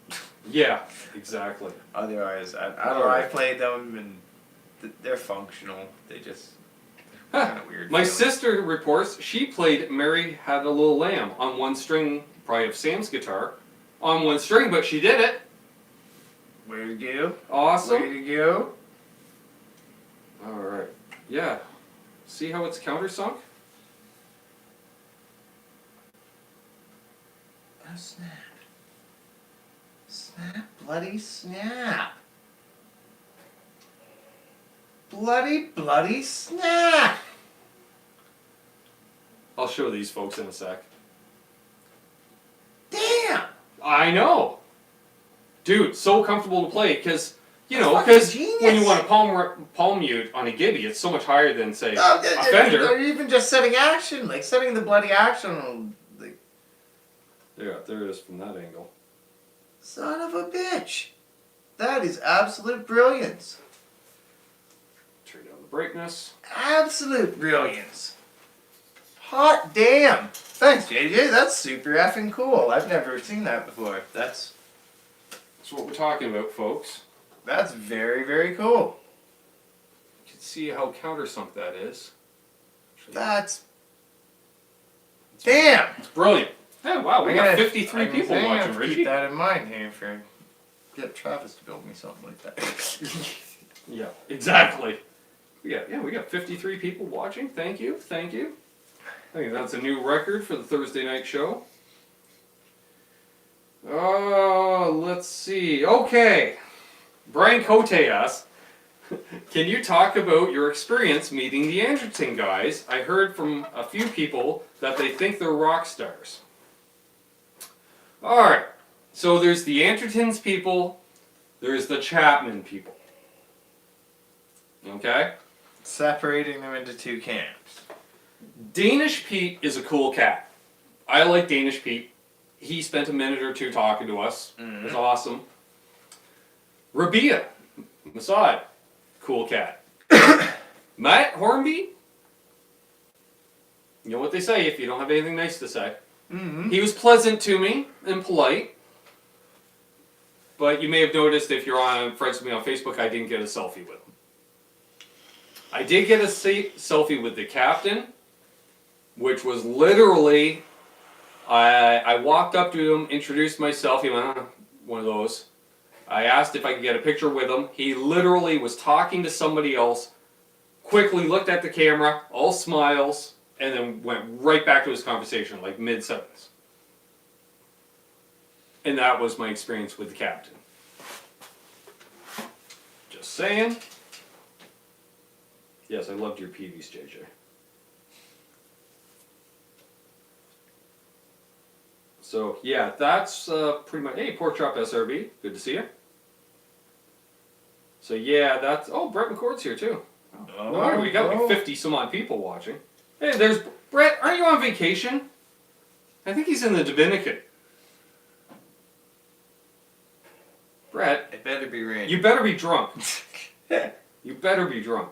Speaker 2: But
Speaker 1: Yeah, exactly.
Speaker 2: otherwise, I don't know. I played them and they're functional. They just kind of weird.
Speaker 1: My
Speaker 2: feeling.
Speaker 1: sister reports she played Mary Had a Little Lamb on one string, probably of Sam's guitar, on one string, but she did it.
Speaker 2: Way to go.
Speaker 1: Awesome.
Speaker 2: Way to go.
Speaker 1: Alright. Yeah. See how it's countersunk?
Speaker 2: Oh, snap. Snap, bloody snap. Bloody snap.
Speaker 1: I'll show these folks in a sec.
Speaker 2: Damn.
Speaker 1: I know! Dude, so comfortable to play, because, you
Speaker 2: That's
Speaker 1: know,
Speaker 2: fucking
Speaker 1: because
Speaker 2: genius.
Speaker 1: when you want to palm mute on a Gibby, it's so much higher than, say, a Fender.
Speaker 2: Or even just setting action, like setting the bloody action. Like,
Speaker 1: Yeah, there it is from that angle.
Speaker 2: son of a bitch. That is absolute brilliance.
Speaker 1: Turn down the brightness.
Speaker 2: Absolute brilliance. Hot damn. Thanks, JJ. That's super effing cool. I've never seen that before. That's
Speaker 1: That's what we're talking about, folks.
Speaker 2: very, very cool.
Speaker 1: You can see how countersunk that is.
Speaker 2: That's damn.
Speaker 1: It's brilliant. Hey, wow, we got 53
Speaker 2: I'm
Speaker 1: people
Speaker 2: saying I
Speaker 1: watching,
Speaker 2: have to
Speaker 1: Richie.
Speaker 2: keep that in mind here for get Travis to build me something like that.
Speaker 1: Yeah, exactly. We got 53 people watching. Thank you. I think that's a new record for the Thursday night show. Let's see. Okay. Brian Cote asks, can you talk about your experience meeting the Anderton guys? I heard from a few people that they think they're rock stars. Alright. So there's the Andertons people, there's the Chapman people. Okay?
Speaker 2: Separating them into two camps.
Speaker 1: Danish Pete is a cool cat. I like Danish Pete. He spent a minute or two talking to us. It was awesome. Rabia, Masad, cool cat. Matt Hornby, you know what they say if you don't have anything nice to say. He was pleasant to me and polite. But you may have noticed if you're on friends with me on Facebook, I didn't get a selfie with him. I did get a selfie with the captain, which was literally, I walked up to him, introduced myself, he went, one of those. I asked if I could get a picture with him. He literally was talking to somebody else, quickly looked at the camera, all smiles, and then went right back to his conversation, like mid-sentence. And that was my experience with the captain. Just saying. Yes, I loved your PVs, JJ. So yeah, that's pretty much. Hey, Pork Chop SRB, good to see you. So yeah, that's. Oh, Brett McCord's here too. No wonder we got like 50 some odd people watching. Hey, there's Brett. Aren't you on vacation? I think he's in the Dominican. Brett,
Speaker 2: It better be rain.
Speaker 1: you better be drunk. You better be drunk.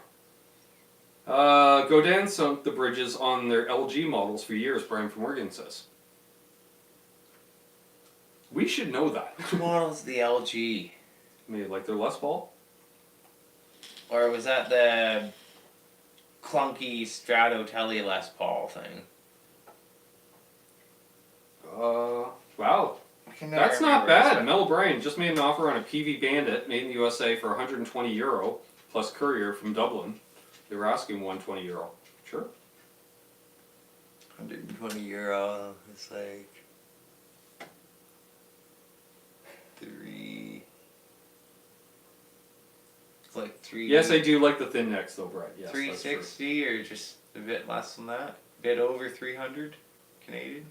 Speaker 1: Godin sunk the bridges on their LG models for years, Brian from Oregon says. We should know that.
Speaker 2: Which model's the LG?
Speaker 1: Maybe like their Les Paul?
Speaker 2: Or was that the clunky Strato Telly Les Paul thing?
Speaker 1: Wow. That's not bad. Mel O'Brien just made an offer on a PV Bandit made in the USA for €120 plus courier from Dublin. They were asking €120. Sure.
Speaker 2: €120. It's like 3. It's like 3.
Speaker 1: Yes, I do like the thin necks though, Brett. Yes,
Speaker 2: 360 or just a bit less than that. A bit over 300 Canadian.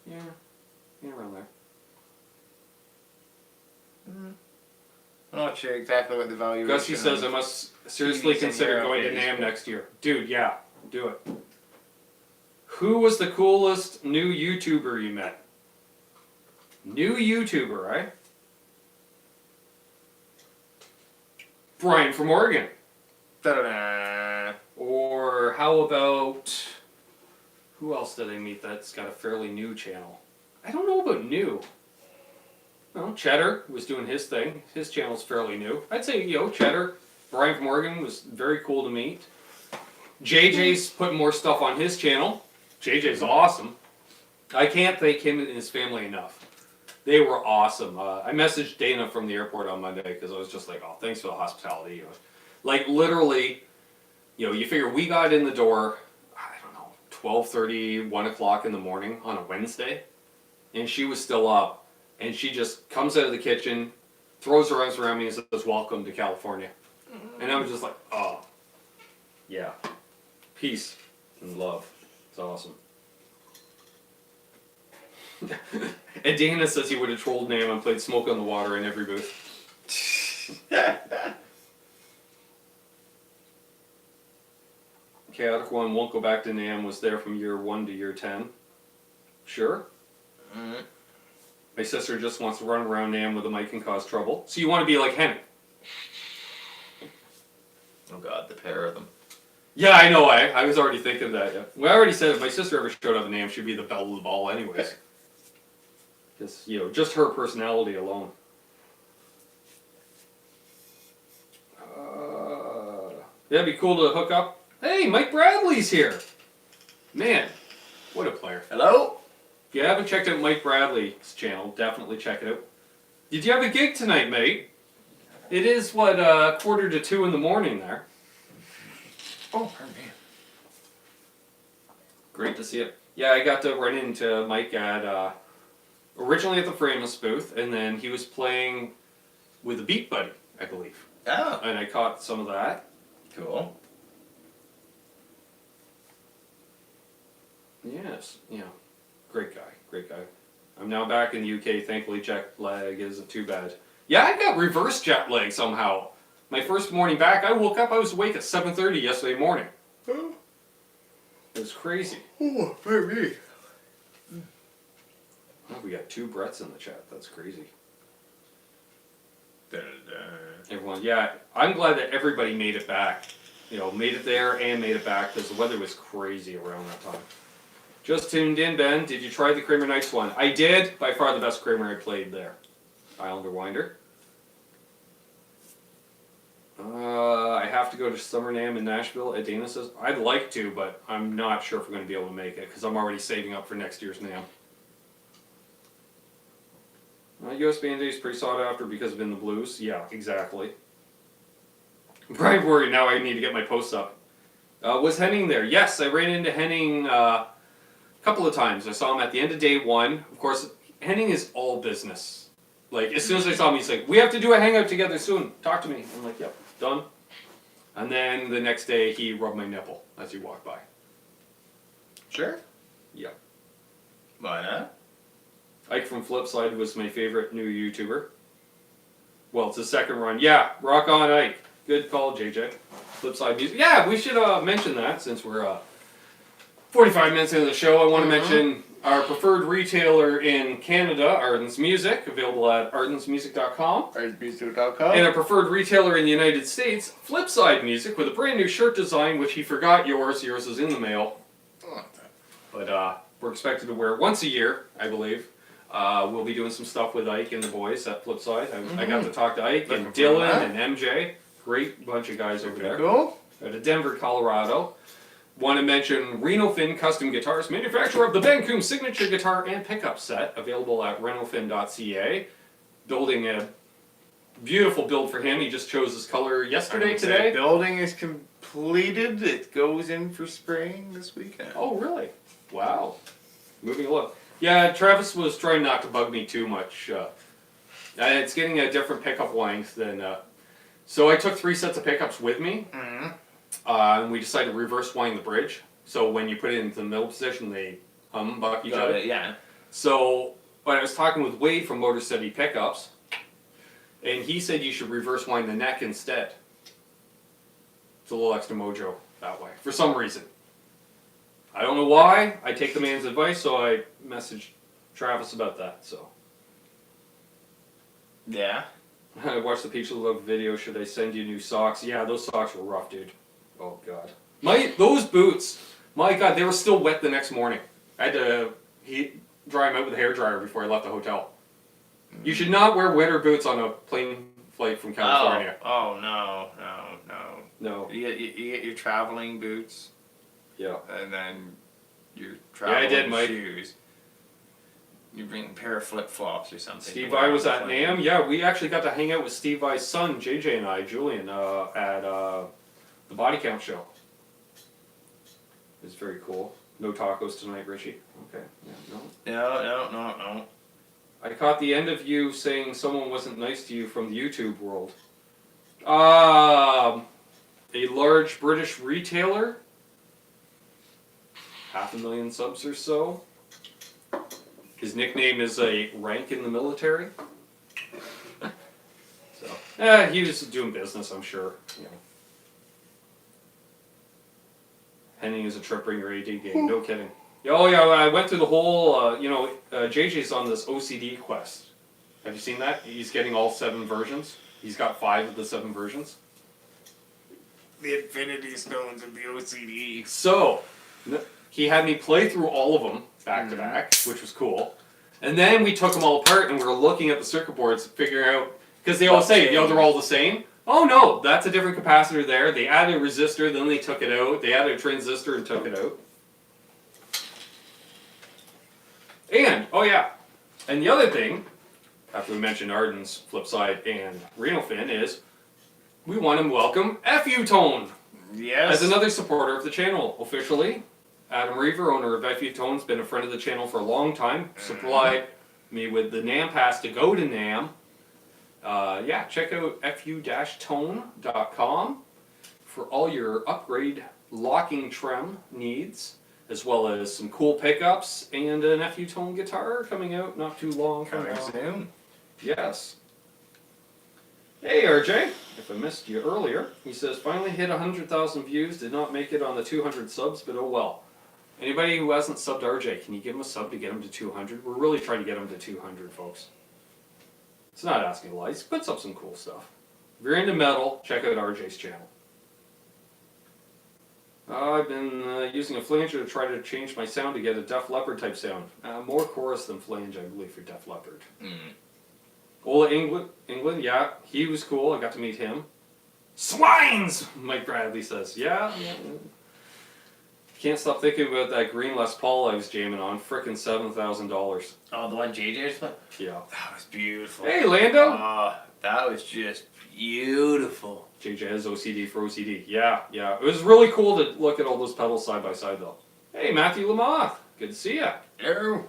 Speaker 1: Yeah, around there.
Speaker 2: I'm not sure exactly what the value is.
Speaker 1: Gussie says I must seriously
Speaker 2: TVs in
Speaker 1: consider
Speaker 2: Europe
Speaker 1: going to
Speaker 2: is.
Speaker 1: NAMM next year. Dude, yeah, do it. Who was the coolest new YouTuber you met? New YouTuber, right? Brian from Oregon.
Speaker 2: Ta-da!
Speaker 1: Or how about, who else did I meet that's got a fairly new channel? I don't know about new. Well, Cheddar was doing his thing. His channel's fairly new. I'd say, Cheddar, Brian from Oregon was very cool to meet. JJ's putting more stuff on his channel. JJ's awesome. I can't thank him and his family enough. They were awesome. I messaged Dana from the airport on Monday because I was just like, oh, thanks for the hospitality. Like literally, you figure we got in the door, I don't know, 12:30, 1 o'clock in the morning on a Wednesday, and she was still up. And she just comes out of the kitchen, throws her arms around me and says, welcome to California. And I was just like, oh, yeah. Peace and love. It's awesome. And Dana says he would have trolled NAMM and played Smoke on the Water in every booth. Chaotic One won't go back to NAMM, was there from year 1 to year 10. Sure.
Speaker 2: Mm-hmm.
Speaker 1: My sister just wants to run around NAMM with a mic and cause trouble. So you want to be like Henning.
Speaker 2: Oh god, the pair of them.
Speaker 1: Yeah, I know. I was already thinking that. Yeah. Well, I already said if my sister ever showed up in NAMM, she'd be the belle of the ball anyways. Just, just her personality alone. Yeah, it'd be cool to hook up. Hey, Mike Bradley's here. Man, what a player.
Speaker 2: Hello?
Speaker 1: If you haven't checked out Mike Bradley's channel, definitely check it out. Did you have a gig tonight, mate? It is, 1:45 in the morning there.
Speaker 2: Oh, pardon me.
Speaker 1: Great to see it. Yeah, I got to run into Mike at, originally at the Framus booth, and then he was playing with a Beat Buddy, I believe.
Speaker 2: Oh.
Speaker 1: And I caught some of that.
Speaker 2: Cool.
Speaker 1: Yes, great guy. I'm now back in the UK, thankfully jet lag isn't too bad. Yeah, I got reverse jet lag somehow. My first morning back, I woke up, I was awake at 7:30 yesterday morning.
Speaker 2: Oh.
Speaker 1: It was crazy.
Speaker 2: Oh, pardon me.
Speaker 1: Oh, we got 2 Bretts in the chat, that's crazy. Everyone, yeah, I'm glad that everybody made it back. Made it there and made it back because the weather was crazy around that time. Just tuned in, Ben. Did you try the Kramer Nights one? I did. By far the best Kramer I played there. Islander Winder. I have to go to Summer NAMM in Nashville. Dana says, I'd like to, but I'm not sure if we're going to be able to make it because I'm already saving up for next year's NAMM. US Band Aid is pretty sought after because of In the Blues. Yeah, exactly. Brian worried now I need to get my posts up. Was Henning there? Yes, I ran into Henning a couple of times. I saw him at the end of day 1. Of course, Henning is all business. Like, as soon as I saw him, he's like, we have to do a hangout together soon. Talk to me. I'm like, yep, done. And then the next day, he rubbed my nipple as he walked by.
Speaker 2: Sure.
Speaker 1: Yep.
Speaker 2: Why not?
Speaker 1: Ike from Flipside was my favorite new YouTuber. Well, it's his second run. Yeah, rock on, Ike. Good call, JJ. Flipside music. Yeah, we should mention that since we're 45 minutes into the show. I want to mention our preferred retailer in Canada, Arden's Music, available at ardensmusic.com.
Speaker 2: Arden'smusic.com.
Speaker 1: And our preferred retailer in the United States, Flipside Music, with a brand new shirt design, which he forgot yours. Yours is in the mail. But we're expected to wear it once a year, I believe. We'll be doing some stuff with Ike and the boys at Flipside. I got to talk to Ike and Dylan and MJ. Great bunch of guys over there.
Speaker 2: Cool.
Speaker 1: Out of Denver, Colorado. Want to mention Reno Fin Custom Guitars, manufacturer of the Ben Coombs signature guitar and pickup set, available at renofin.ca. Building a beautiful build for him. He just chose his color yesterday, today.
Speaker 2: Building is completed. It goes in for spring this weekend.
Speaker 1: Oh, really? Wow. Moving along. Yeah, Travis was trying not to bug me too much. It's getting a different pickup length than... so I took 3 sets of pickups with me. And we decided to reverse wind the bridge. So when you put it into the middle position, they buck each other.
Speaker 2: Yeah.
Speaker 1: So when I was talking with Wade from Motor City Pickups, and he said you should reverse wind the neck instead. It's a little extra mojo that way, for some reason. I don't know why. I take the man's advice, so I messaged Travis about that. So
Speaker 2: Yeah.
Speaker 1: I watched the Peach Love video. Should I send you new socks? Yeah, those socks were rough, dude. Oh god, those boots. My god, they were still wet the next morning. I had to dry them out with a hairdryer before I left the hotel. You should not wear winter boots on a plane flight from California.
Speaker 2: Oh no. You get your traveling boots.
Speaker 1: Yeah.
Speaker 2: And then your traveling shoes. You bring a pair of flip-flops or something.
Speaker 1: Steve I was at NAMM. Yeah, we actually got to hang out with Steve I's son, JJ, and I, Julian, at the Body Count show. It was very cool. No tacos tonight, Richie. Okay. Yeah, no.
Speaker 2: No.
Speaker 1: I caught the end of you saying someone wasn't nice to you from the YouTube world. A large British retailer. 500,000 subs or so. His nickname is a rank in the military. So, he was doing business, I'm sure. You know. Henning is a trip bring your AD game, no kidding. Oh yeah, I went through the whole, JJ's on this OCD quest. Have you seen that? He's getting all 7 versions. He's got 5 of the 7 versions.
Speaker 2: The Infinity Stones of the OCD.
Speaker 1: So, he had me play through all of them back to back, which was cool. And then we took them all apart and we were looking at the circuit boards, figuring out, because they all say, they're all the same. Oh no, that's a different capacitor there. They added a resistor, then they took it out. They added a transistor and took it out. And, oh yeah, and the other thing, after we mentioned Arden's, Flipside, and Reno Fin, is we want to welcome FU Tone.
Speaker 2: Yes.
Speaker 1: As another supporter of the channel, officially. Adam Reaver, owner of FU Tone, has been a friend of the channel for a long time. Supplied me with the NAMM pass to go to NAMM. Check out fu-tone.com for all your upgrade locking trim needs, as well as some cool pickups and an FU Tone guitar coming out not too long from now.
Speaker 2: Coming soon.
Speaker 1: Yes. Hey RJ, if I missed you earlier, he says, finally hit 100,000 views, did not make it on the 200 subs, but oh well. Anybody who hasn't subbed RJ, can you give him a sub to get him to 200? We're really trying to get him to 200, folks. It's not asking a lot. He puts up some cool stuff. If you're into metal, check out RJ's channel. I've been using a flanger to try to change my sound to get a Def Leppard type sound. More chorus than flange, I believe, for Def Leppard. Ola England, yeah, he was cool. I got to meet him. Swines! Mike Bradley says, yeah. Can't stop thinking about that green Les Paul I was jamming on. Frickin' $7,000.
Speaker 2: Oh, the one JJ just played?
Speaker 1: Yeah.
Speaker 2: That was beautiful.
Speaker 1: Hey, Lando!
Speaker 2: That was just beautiful.
Speaker 1: JJ has OCD for OCD. Yeah. It was really cool to look at all those pedals side by side, though. Hey, Matthew Lamoth. Good to see ya.
Speaker 2: Hello.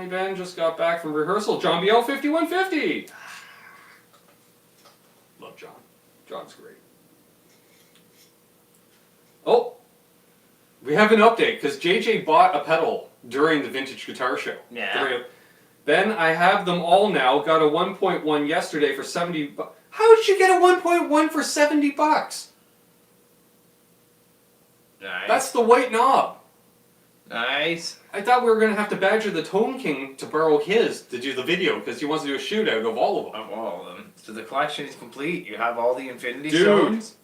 Speaker 1: Ben just got back from rehearsal. John BL 5150. Love John. John's great. Oh, we have an update because JJ bought a pedal during the Vintage Guitar Show.
Speaker 2: Yeah.
Speaker 1: 3 of. Then I have them all now. Got a 1.1 yesterday for 70 bucks. How did you get a 1.1 for 70 bucks?
Speaker 2: Nice.
Speaker 1: That's the white knob.
Speaker 2: Nice.
Speaker 1: I thought we were going to have to badger the Tone King to borrow his to do the video because he wants to do a shootout of all of them.
Speaker 2: Of all of them. So the collection is complete. You have all the Infinity
Speaker 1: Dude.
Speaker 2: Stones.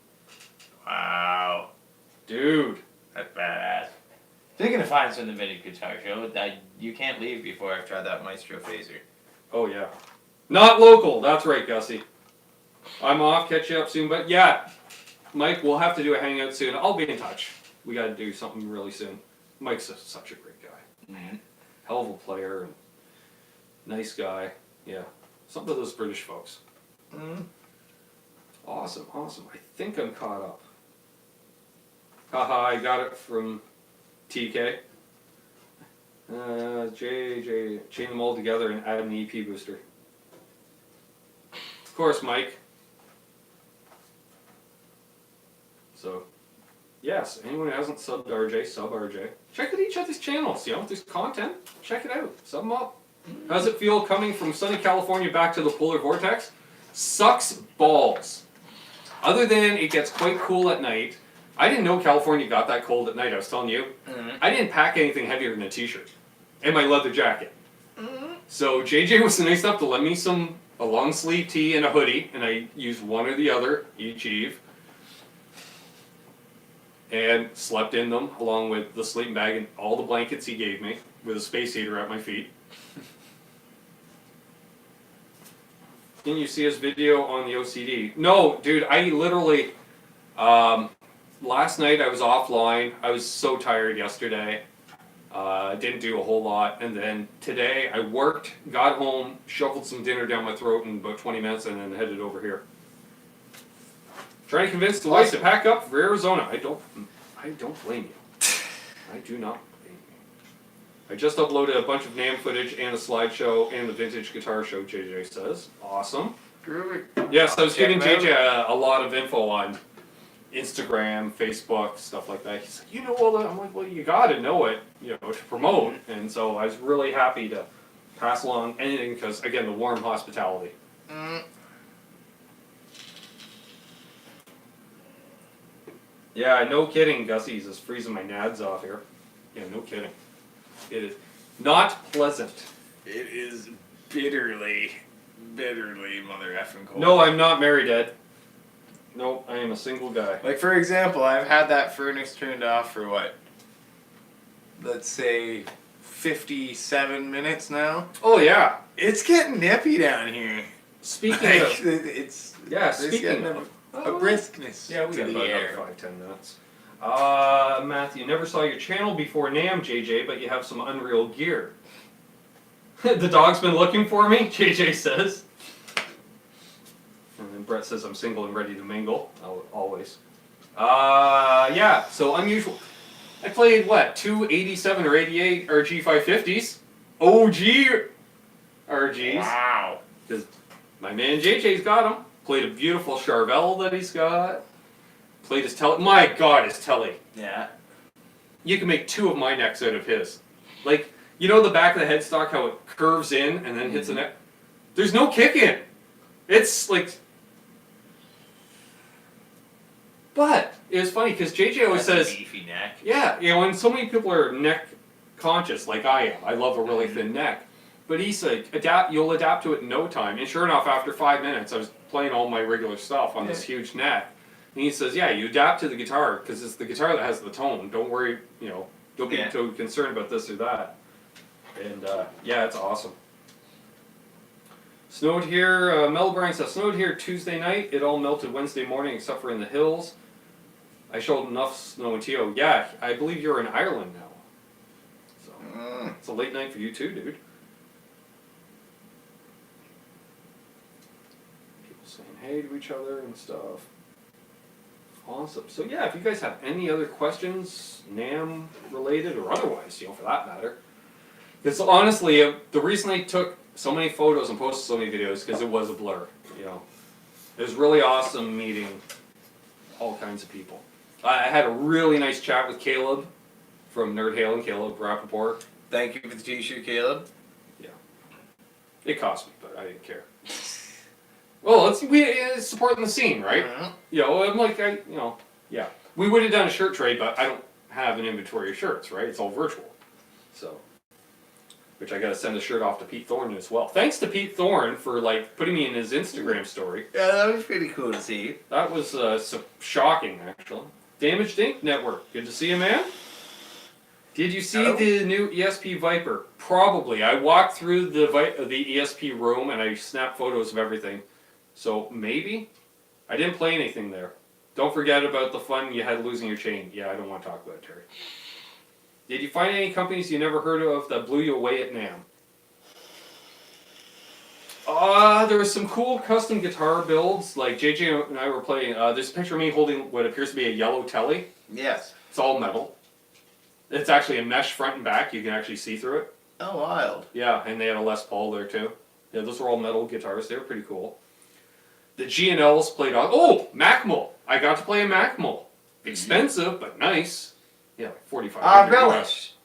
Speaker 2: Wow.
Speaker 1: Dude.
Speaker 2: That's badass. Speaking of finds from the Vintage Guitar Show, you can't leave before I've tried that Maestro phaser.
Speaker 1: Oh, yeah. Not local. That's right, Gussie. I'm off. Catch you up soon. But yeah, Mike, we'll have to do a hangout soon. I'll be in touch. We got to do something really soon. Mike's such a great guy.
Speaker 2: Mm-hmm.
Speaker 1: Hell of a player and nice guy. Yeah. Something of those British folks.
Speaker 2: Mm-hmm.
Speaker 1: Awesome, awesome. I think I'm caught up. Haha, I got it from TK. JJ, chain them all together and add an EP booster. Of course, Mike. So, yes, anyone who hasn't subbed RJ, sub RJ. Check out each other's channels, you know, if there's content, check it out, sub them up. How's it feel coming from sunny California back to the polar vortex? Sucks balls. Other than it gets quite cool at night. I didn't know California got that cold at night, I was telling you.
Speaker 2: Mm-hmm.
Speaker 1: I didn't pack anything heavier than a t-shirt and my leather jacket.
Speaker 2: Mm-hmm.
Speaker 1: So JJ was nice enough to lend me a long sleeve tee and a hoodie, and I used one or the other each eve. And slept in them along with the sleeping bag and all the blankets he gave me with a space heater at my feet. Didn't you see his video on the OCD? No, dude, I literally, last night I was offline. I was so tired yesterday. Didn't do a whole lot. And then today I worked, got home, shoveled some dinner down my throat in about 20 minutes, and then headed over here. Trying to convince the wife to pack up for Arizona. I don't blame you. I do not blame you. I just uploaded a bunch of NAMM footage and a slideshow and the Vintage Guitar Show, JJ says. Awesome.
Speaker 2: Groovy.
Speaker 1: Yes, I was
Speaker 2: Check
Speaker 1: giving
Speaker 2: him
Speaker 1: JJ a lot of info on Instagram, Facebook, stuff like that. He's like, you know all that? I'm like, well, you gotta know it, you know, to promote. And so I was really happy to pass along anything because, again, the warm hospitality.
Speaker 2: Mm.
Speaker 1: Yeah, no kidding, Gussie's just freezing my nads off here. Yeah, no kidding. It is not pleasant.
Speaker 2: It is bitterly mother effing cold.
Speaker 1: No, I'm not married, Ed. No, I am a single guy.
Speaker 2: Like, for example, I've had that furnace turned off for what? Let's say 57 minutes now.
Speaker 1: Oh, yeah.
Speaker 2: It's getting nippy down here.
Speaker 1: Speaking
Speaker 2: Like,
Speaker 1: of...
Speaker 2: it's
Speaker 1: Yeah,
Speaker 2: there's
Speaker 1: speaking
Speaker 2: getting
Speaker 1: of...
Speaker 2: a briskness
Speaker 1: Yeah, we
Speaker 2: to
Speaker 1: got
Speaker 2: the
Speaker 1: about
Speaker 2: air.
Speaker 1: another 5-10 minutes. Matthew, never saw your channel before NAMM, JJ, but you have some unreal gear. The dog's been looking for me, JJ says. And then Brett says I'm single and ready to mingle. Always. Yeah, so unusual. I played, what, 2 87 or 88 RG 550s? OG RGs.
Speaker 2: Wow.
Speaker 1: Because my man JJ's got them. Played a beautiful Charvel that he's got. Played his Telly. My God, his Telly.
Speaker 2: Yeah.
Speaker 1: You can make 2 of my necks out of his. Like, you know the back of the headstock, how it curves in and then hits the neck? There's no kick in. It's like... But, it was funny, because JJ always
Speaker 2: That's
Speaker 1: says...
Speaker 2: a beefy neck.
Speaker 1: Yeah, you know, and so many people are neck conscious, like I am. I love a really thin neck. But he's like, you'll adapt to it in no time. And sure enough, after 5 minutes, I was playing all my regular stuff on this huge neck. And he says, yeah, you adapt to the guitar, because it's the guitar that has the tone. Don't worry, you know, don't be too concerned about this or that. And, yeah, it's awesome. Snowed here, Mel Bryan says, snowed here Tuesday night. It all melted Wednesday morning, except for in the hills. I showed enough snow in Tio. Yeah, I believe you're in Ireland now. So, it's a late night for you too, dude. People saying hey to each other and stuff. Awesome. So yeah, if you guys have any other questions, NAMM related or otherwise, you know, for that matter. Because honestly, the reason I took so many photos and posted so many videos because it was a blur, you know. It was really awesome meeting all kinds of people. I had a really nice chat with Caleb from Nerd Halen, Caleb Rapoport.
Speaker 2: Thank you for the t-shirt, Caleb.
Speaker 1: It cost me, but I didn't care. Well, it's supporting the scene, right? You know, I'm like, yeah. We would have done a shirt trade, but I don't have an inventory of shirts, right? It's all virtual. So, which I got to send a shirt off to Pete Thorne as well. Thanks to Pete Thorne for like putting me in his Instagram story.
Speaker 2: Yeah, that was pretty cool to see.
Speaker 1: That was shocking, actually. Damaged Ink Network. Good to see you, man. Did you see the new ESP Viper? Probably. I walked through the ESP room and I snapped photos of everything. So maybe. I didn't play anything there. Don't forget about the fun you had losing your chain. Yeah, I don't want to talk about it, Terry. Did you find any companies you never heard of that blew you away at NAMM? There was some cool custom guitar builds. Like JJ and I were playing. There's a picture of me holding what appears to be a yellow telly.
Speaker 2: Yes.
Speaker 1: It's all metal. It's actually a mesh front and back. You can actually see through it.
Speaker 2: Oh, wild.
Speaker 1: Yeah, and they had a Les Paul there too. Yeah, those were all metal guitars. They were pretty cool. The G&Ls played on. Oh, Macmo. I got to play a Macmo. Expensive, but nice. Yeah, like 45.
Speaker 2: Relish.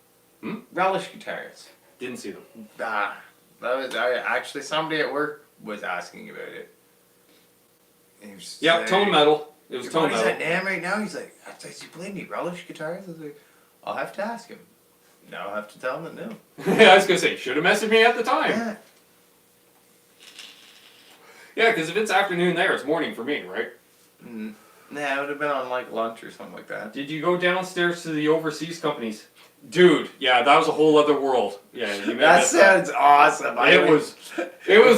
Speaker 1: Hmm?
Speaker 2: Relish guitars.
Speaker 1: Didn't see them.
Speaker 2: That was actually somebody at work was asking about it.
Speaker 1: Yeah, tone metal. It was tone
Speaker 2: He's
Speaker 1: metal.
Speaker 2: at NAMM right now. He's like, "Does he play any Relish guitars?" I was like, "I'll have to ask him." Now I have to tell him that no.
Speaker 1: Yeah, I was gonna say, should have messaged me at the time.
Speaker 2: Yeah.
Speaker 1: Yeah, because if it's afternoon there, it's morning for me, right?
Speaker 2: Nah, it would have been on like lunch or something like that.
Speaker 1: Did you go downstairs to the overseas companies? Dude, yeah, that was a whole other world. Yeah, you may
Speaker 2: That
Speaker 1: miss
Speaker 2: sounds awesome.
Speaker 1: It was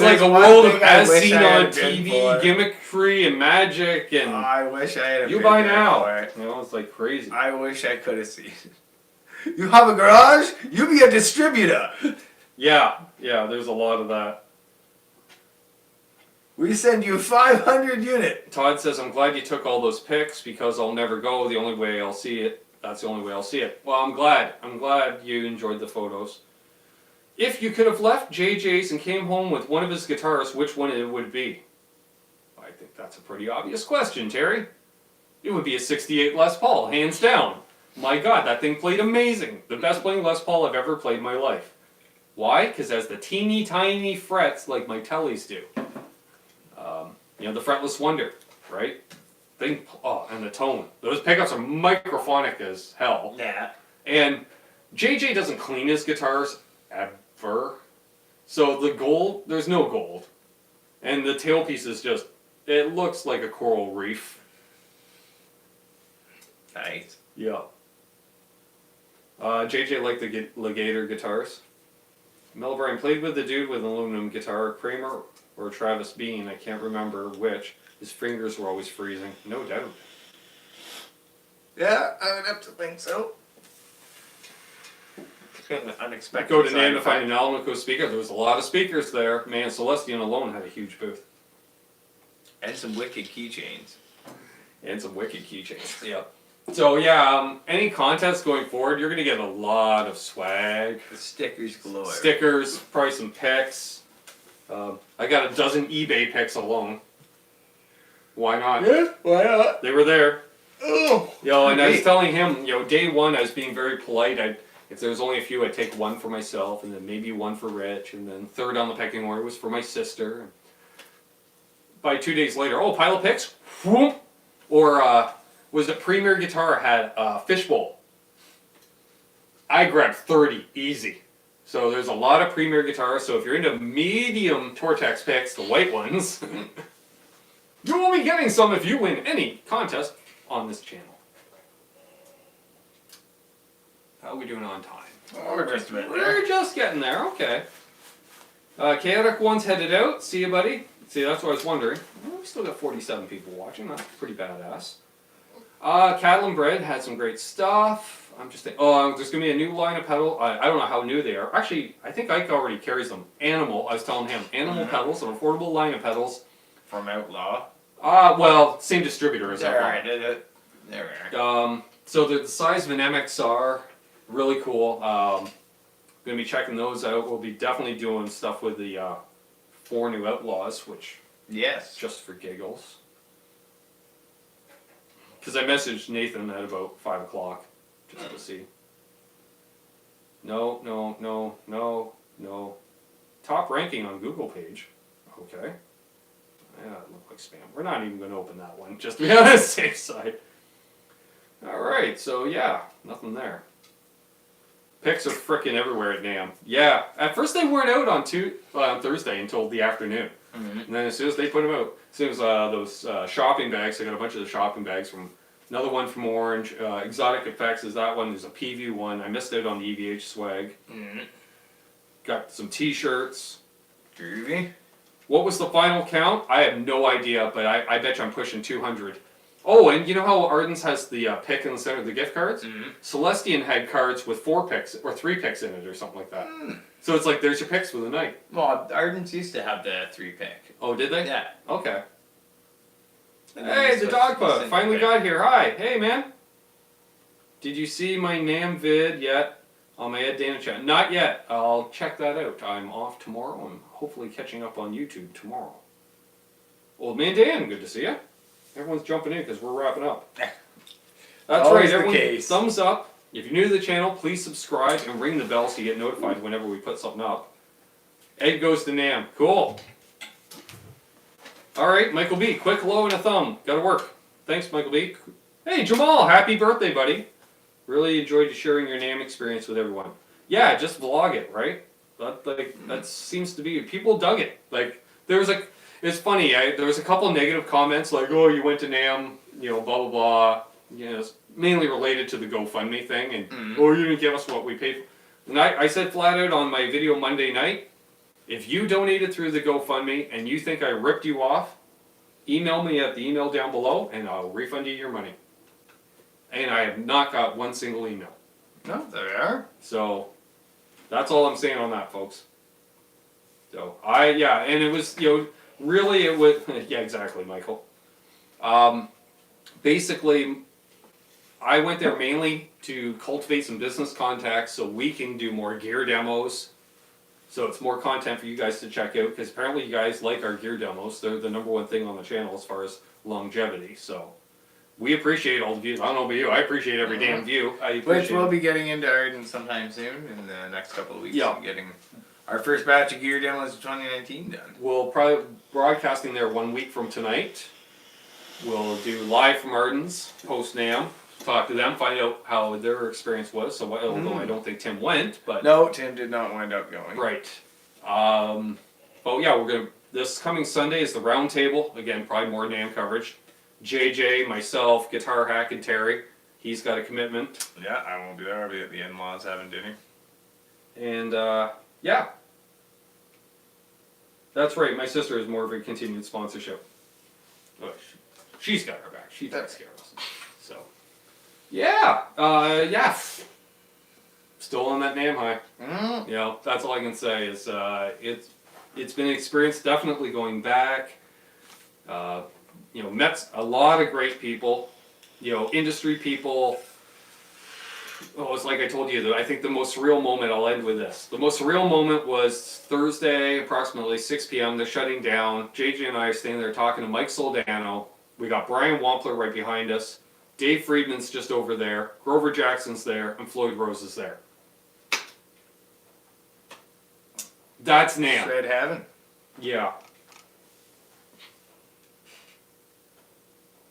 Speaker 1: like a
Speaker 2: one
Speaker 1: world of
Speaker 2: thing I
Speaker 1: as
Speaker 2: wish
Speaker 1: seen
Speaker 2: I had
Speaker 1: on
Speaker 2: been
Speaker 1: TV,
Speaker 2: for.
Speaker 1: gimmickry and magic, and
Speaker 2: I wish I had.
Speaker 1: you
Speaker 2: been
Speaker 1: buy
Speaker 2: there
Speaker 1: now.
Speaker 2: for it.
Speaker 1: You know, it's like crazy.
Speaker 2: I wish I could have seen. You have a garage? You be a distributor.
Speaker 1: Yeah, there's a lot of that.
Speaker 2: We send you 500 units.
Speaker 1: Todd says, I'm glad you took all those pics because I'll never go. The only way I'll see it. That's the only way I'll see it. Well, I'm glad. I'm glad you enjoyed the photos. If you could have left JJ's and came home with one of his guitars, which one it would be? I think that's a pretty obvious question, Terry. It would be a 68 Les Paul, hands down. My God, that thing played amazing. The best playing Les Paul I've ever played in my life. Why? Because it has the teeny tiny frets like my tellies do. You know, the fretless wonder, right? And the tone. Those pickups are microphonic as hell.
Speaker 2: Yeah.
Speaker 1: And JJ doesn't clean his guitars ever. So the gold, there's no gold. And the tailpiece is just, it looks like a coral reef.
Speaker 2: Nice.
Speaker 1: Yeah. JJ liked the Legator guitars. Mel Bryan played with the dude with an aluminum guitar, Kramer or Travis Beane, I can't remember which. His fingers were always freezing, no doubt.
Speaker 2: Yeah, I would have to think so. It's kind of an unexpected.
Speaker 1: Go to NAMM to find an Alnico speaker. There was a lot of speakers there. Man, Celestion alone had a huge booth.
Speaker 2: And some wicked keychains.
Speaker 1: And some wicked keychains. Yeah. So yeah, any contest going forward, you're gonna get a lot of swag.
Speaker 2: The stickers galore.
Speaker 1: Stickers, probably some pics. I got a dozen eBay pics alone. Why not?
Speaker 2: Yeah, why not?
Speaker 1: They were there.
Speaker 2: Oh.
Speaker 1: And I was telling him, day one, I was being very polite. If there was only a few, I'd take one for myself, and then maybe one for Rich, and then third on the pecking order was for my sister. By 2 days later, pile of pics? Whoop! Or was it Premier Guitar had a fishbowl? I grabbed 30, easy. So there's a lot of Premier guitars, so if you're into medium Tortex picks, the white ones, you will be getting some if you win any contest on this channel. How are we doing on time?
Speaker 2: We're just about there.
Speaker 1: We're just getting there, okay. Chaotic One's headed out. See you, buddy. See, that's what I was wondering. We still got 47 people watching. That's pretty badass. Cattle and Bread had some great stuff. I'm just thinking, there's going to be a new line of pedal. I don't know how new they are. Actually, I think Ike already carries them. Animal, I was telling him. Animal pedals, an affordable line of pedals.
Speaker 2: From Outlaw.
Speaker 1: Well, same distributor as Outlaw.
Speaker 2: Alright, there we are.
Speaker 1: So they're the size of an MXR. Really cool. Going to be checking those out. We'll be definitely doing stuff with the 4 new Outlaws, which...
Speaker 2: Yes.
Speaker 1: Just for giggles. Because I messaged Nathan at about 5 o'clock. Just to see. No, no, no, no, no. Top ranking on Google page. Okay. Yeah, it looked like spam. We're not even going to open that one, just to be on the safe side. Alright, so yeah, nothing there. Pics are frickin' everywhere at NAMM. Yeah, at first they weren't out on Thursday until the afternoon.
Speaker 2: Mm-hmm.
Speaker 1: And then as soon as they put them out, as soon as those shopping bags, I got a bunch of the shopping bags from, another one from Orange, Exotic Effects is that one, there's a PV one, I missed out on the EVH swag.
Speaker 2: Mm-hmm.
Speaker 1: Got some t-shirts.
Speaker 2: Groovy.
Speaker 1: What was the final count? I have no idea, but I bet you I'm pushing 200. Oh, and you know how Arden's has the pick in the center of the gift cards?
Speaker 2: Mm-hmm.
Speaker 1: Celestian had cards with 4 picks, or 3 picks in it, or something like that. So it's like, there's your picks for the night.
Speaker 2: Well, Arden's used to have the 3-pick.
Speaker 1: Oh, did they?
Speaker 2: Yeah.
Speaker 1: Okay.
Speaker 2: And
Speaker 1: Hey, the dog pug
Speaker 2: single
Speaker 1: finally
Speaker 2: pick.
Speaker 1: got here. Hi. Hey, man. Did you see my NAMM vid yet on my Ed Dana channel? Not yet. I'll check that out. I'm off tomorrow. I'm hopefully catching up on YouTube tomorrow. Old man Dan, good to see you. Everyone's jumping in because we're wrapping up. That's
Speaker 2: Always
Speaker 1: right,
Speaker 2: the
Speaker 1: everyone.
Speaker 2: case.
Speaker 1: Thumbs up. If you're new to the channel, please subscribe and ring the bell so you get notified whenever we put something up. Ed goes to NAMM. Cool. Alright, Michael B. Quick low and a thumb. Gotta work. Thanks, Michael B. Hey, Jamal. Happy birthday, buddy. Really enjoyed sharing your NAMM experience with everyone. Yeah, just vlog it, right? That seems to be... People dug it. Like, there was like... It's funny, there was a couple negative comments like, oh, you went to NAMM, you know, blah, blah, blah. You know, it's mainly related to the GoFundMe thing, and, oh, you didn't give us what we paid for. And I said flat out on my video Monday night, if you donated through the GoFundMe and you think I ripped you off, email me at the email down below, and I'll refund you your money. And I have not got one single email.
Speaker 2: No, there we are.
Speaker 1: So, that's all I'm saying on that, folks. So, yeah, and it was, you know, really it would, yeah, exactly, Michael. Basically, I went there mainly to cultivate some business contacts so we can do more gear demos. So it's more content for you guys to check out, because apparently you guys like our gear demos. They're the #1 thing on the channel as far as longevity, so. We appreciate all the views. I don't know about you, I appreciate every damn view. I appreciate
Speaker 2: Which we'll be getting into Arden sometime soon in the next couple of weeks.
Speaker 1: Yeah.
Speaker 2: And getting our first batch of gear demos of 2019 done.
Speaker 1: We'll probably broadcasting there 1 week from tonight. We'll do live from Arden's post NAMM. Talk to them, find out how their experience was. So although I don't think Tim went, but
Speaker 2: No, Tim did not wind up going.
Speaker 1: right. But yeah, we're gonna. This coming Sunday is the round table. Again, probably more NAMM coverage. JJ, myself, Guitar Hack, and Terry. He's got a commitment.
Speaker 2: Yeah, I won't be there. I'll be at the in-laws having dinner.
Speaker 1: And yeah. That's right, my sister is more of a continued sponsorship. Oh, she's got our back. She takes care of us. So, yeah. Yeah. Still on that NAMM high. You know, that's all I can say is it's been an experience definitely going back. You know, met a lot of great people, you know, industry people. Oh, it's like I told you, I think the most surreal moment, I'll end with this. The most surreal moment was Thursday, approximately 6 p.m. They're shutting down. JJ and I are standing there talking to Mike Soldano. We got Brian Wampler right behind us. Dave Friedman's just over there. Grover Jackson's there. And Floyd Rose is there. That's NAMM.
Speaker 2: Straight heaven.
Speaker 1: Yeah.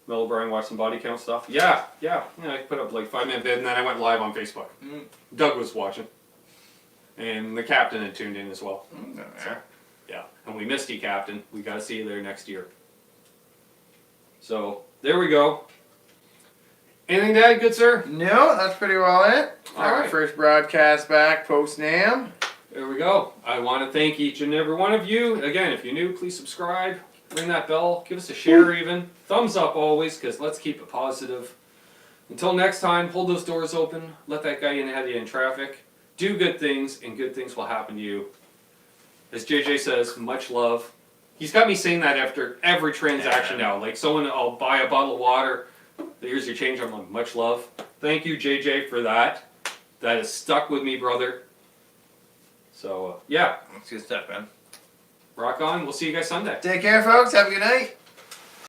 Speaker 1: Mel O'Brien watched some body count stuff. Yeah. I put up like 5-minute vid, and then I went live on Facebook. Doug was watching, and the captain had tuned in as well. So, yeah, and we missed you, Captain. We got to see you there next year. So there we go. Anything to add, good sir?
Speaker 2: No, that's pretty well it.
Speaker 1: All
Speaker 2: Our
Speaker 1: right.
Speaker 2: first broadcast back post NAMM.
Speaker 1: There we go. I want to thank each and every one of you. Again, if you're new, please subscribe. Ring that bell. Give us a share even. Thumbs up always, because let's keep it positive. Until next time, hold those doors open. Let that guy in ahead of you in traffic. Do good things, and good things will happen to you. As JJ says, much love. He's got me saying that after every transaction now. Like I'll buy a bottle of water. Here's your change. I'm like, much love. Thank you, JJ, for that. That has stuck with me, brother. So, yeah.
Speaker 2: That's good stuff, man.
Speaker 1: Rock on. We'll see you guys Sunday.
Speaker 2: Take care, folks. Have a good night.